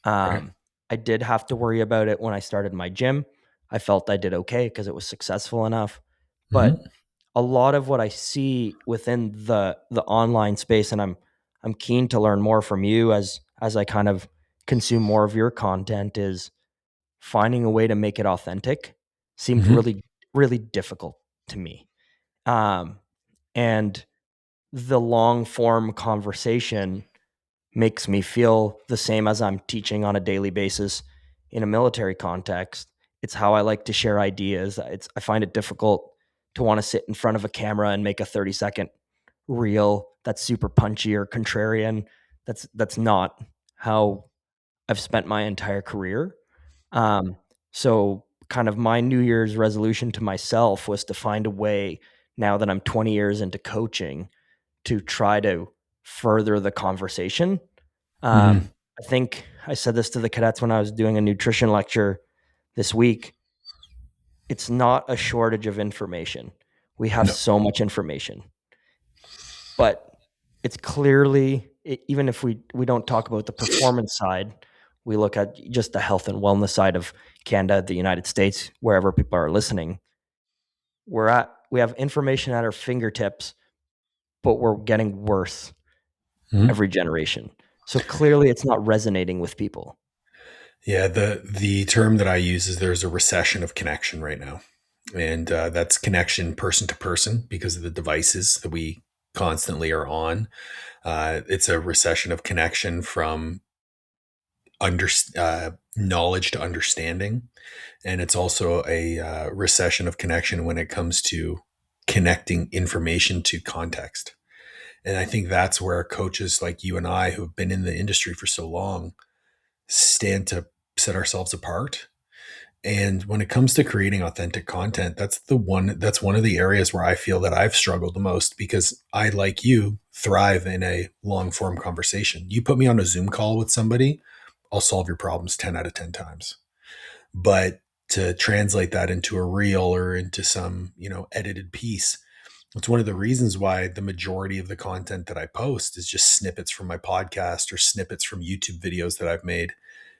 [SPEAKER 1] Right.
[SPEAKER 2] I did have to worry about it when I started my gym. I felt I did okay because it was successful enough. But
[SPEAKER 1] Mhm.
[SPEAKER 2] a lot of what I see within the online space, and I'm keen to learn more from you as I kind of consume more of your content, is finding a way to make it authentic seemed
[SPEAKER 1] Mhm.
[SPEAKER 2] really difficult to me. Um, and the long form conversation makes me feel the same as I'm teaching on a daily basis in a military context. It's how I like to share ideas. I find it difficult to want to sit in front of a camera and make a 30-second reel that's super punchy or contrarian. That's not how I've spent my entire career. Um, so kind of my New Year's resolution to myself was to find a way now that I'm 20 years into coaching to try to further the conversation.
[SPEAKER 1] Mhm.
[SPEAKER 2] I think I said this to the cadets when I was doing a nutrition lecture this week. It's not a shortage of information. We have
[SPEAKER 1] No.
[SPEAKER 2] so much information, but it's clearly even if we don't talk about the performance side, we look at just the health and wellness side of Canada, the United States, wherever people are listening, we have information at our fingertips, but we're getting worse
[SPEAKER 1] Mhm.
[SPEAKER 2] every generation. So clearly it's not resonating with people.
[SPEAKER 1] Yeah, the term that I use is there's a recession of connection right now, and that's connection person to person because of the devices that we constantly are on. It's a recession of connection from under knowledge to understanding, and it's also a recession of connection when it comes to connecting information to context. And I think that's where coaches like you and I, who have been in the industry for so long, stand to set ourselves apart. And when it comes to creating authentic content, that's one of the areas where I feel that I've struggled the most because I, like you, thrive in a long form conversation. You put me on a Zoom call with somebody, I'll solve your problems 10 out of 10 times. But to translate that into a reel or into some, edited piece, it's one of the reasons why the majority of the content that I post is just snippets from my podcast or snippets from YouTube videos that I've made,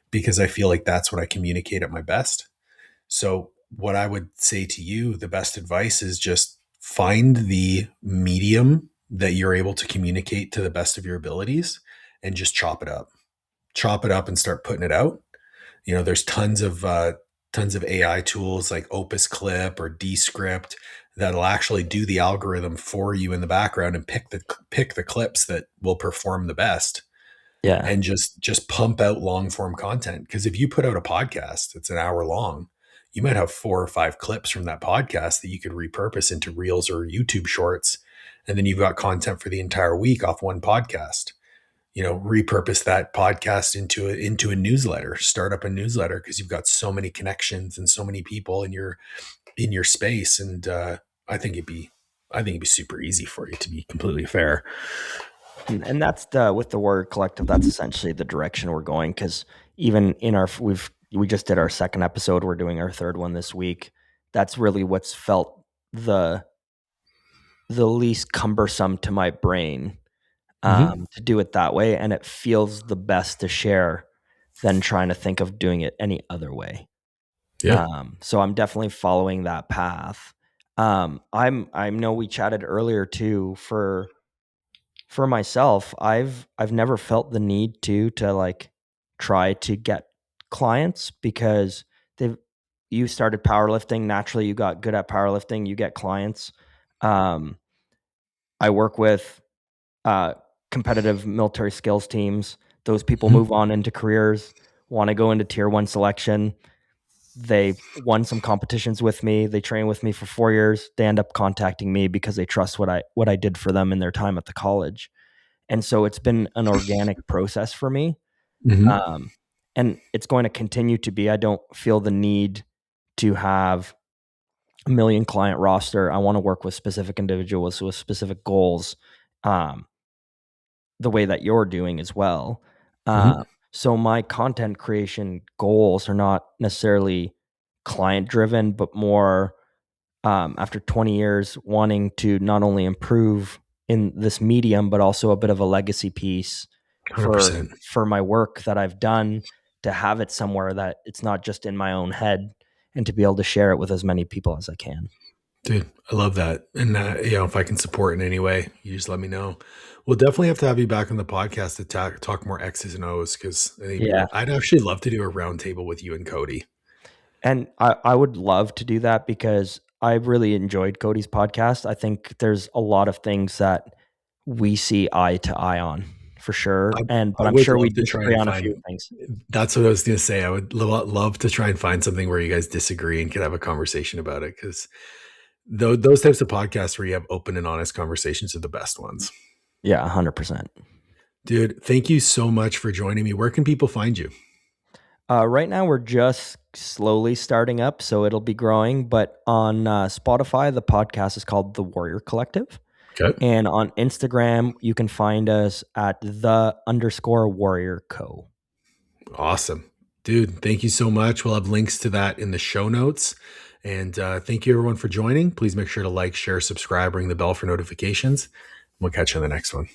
[SPEAKER 1] because I feel like that's what I communicate at my best. So, what I would say to you, the best advice is just find the medium that you're able to communicate to the best of your abilities and just chop it up. Chop it up and start putting it out. There's tons of AI tools like Opus Clip or Descript that'll actually do the algorithm for you in the background and pick the clips that will perform the best,
[SPEAKER 2] Yeah.
[SPEAKER 1] and just pump out long form content. Because if you put out a podcast that's an hour long, you might have 4 or 5 clips from that podcast that you could repurpose into reels or YouTube shorts, and then you've got content for the entire week off one podcast. Repurpose that podcast into a newsletter, start up a newsletter, because you've got so many connections and so many people in your space. And I think it'd be super easy for you, to be completely fair.
[SPEAKER 2] And that's with the Warrior Collective, that's essentially the direction we're going. Because even in we just did our second episode. We're doing our third one this week. That's really what's felt the least cumbersome to my brain,
[SPEAKER 1] Mm-hmm.
[SPEAKER 2] to do it that way, and it feels the best to share than trying to think of doing it any other way.
[SPEAKER 1] Yeah.
[SPEAKER 2] So I'm definitely following that path. I know we chatted earlier too. For myself, I've never felt the need to like try to get clients because they've you started powerlifting. Naturally, you got good at powerlifting, you get clients. Um, I work with uh, competitive military skills teams. Those people
[SPEAKER 1] Mm-hmm.
[SPEAKER 2] move on into careers, want to go into tier one selection. They won some competitions with me. They train with me for 4 years. They end up contacting me because they trust what I did for them in their time at the college. And so it's been an organic process for me.
[SPEAKER 1] Mm-hmm.
[SPEAKER 2] Um, and it's going to continue to be. I don't feel the need to have a million client roster. I want to work with specific individuals with specific goals, um, the way that you're doing as well.
[SPEAKER 1] Mm-hmm.
[SPEAKER 2] Uh, so my content creation goals are not necessarily client driven, but more after 20 years wanting to not only improve in this medium, but also a bit of a legacy piece for
[SPEAKER 1] 100%.
[SPEAKER 2] my work that I've done, to have it somewhere that it's not just in my own head, and to be able to share it with as many people as I can.
[SPEAKER 1] Dude, I love that. And, if I can support in any way, you just let me know. We'll definitely have to have you back on the podcast to talk more X's and O's, because I think
[SPEAKER 2] Yeah.
[SPEAKER 1] I'd actually love to do a roundtable with you and Cody.
[SPEAKER 2] And I would love to do that because I really enjoyed Cody's podcast. I think there's a lot of things that we see eye to eye on for sure. But
[SPEAKER 1] I
[SPEAKER 2] I'm
[SPEAKER 1] would
[SPEAKER 2] sure we
[SPEAKER 1] love to try
[SPEAKER 2] disagree
[SPEAKER 1] and
[SPEAKER 2] on a few
[SPEAKER 1] find.
[SPEAKER 2] things.
[SPEAKER 1] That's what I was going to say. I would love to try and find something where you guys disagree and could have a conversation about it, because those types of podcasts where you have open and honest conversations are the best ones.
[SPEAKER 2] Yeah, 100%.
[SPEAKER 1] Dude, thank you so much for joining me. Where can people find you?
[SPEAKER 2] Right now, we're just slowly starting up, so it'll be growing. But on Spotify, the podcast is called The Warrior Collective.
[SPEAKER 1] Okay.
[SPEAKER 2] And on Instagram, you can find us at _Warrior Co.
[SPEAKER 1] Awesome. Dude, thank you so much. We'll have links to that in the show notes. And thank you, everyone, for joining. Please make sure to like, share, subscribe, ring the bell for notifications. We'll catch you on the next one.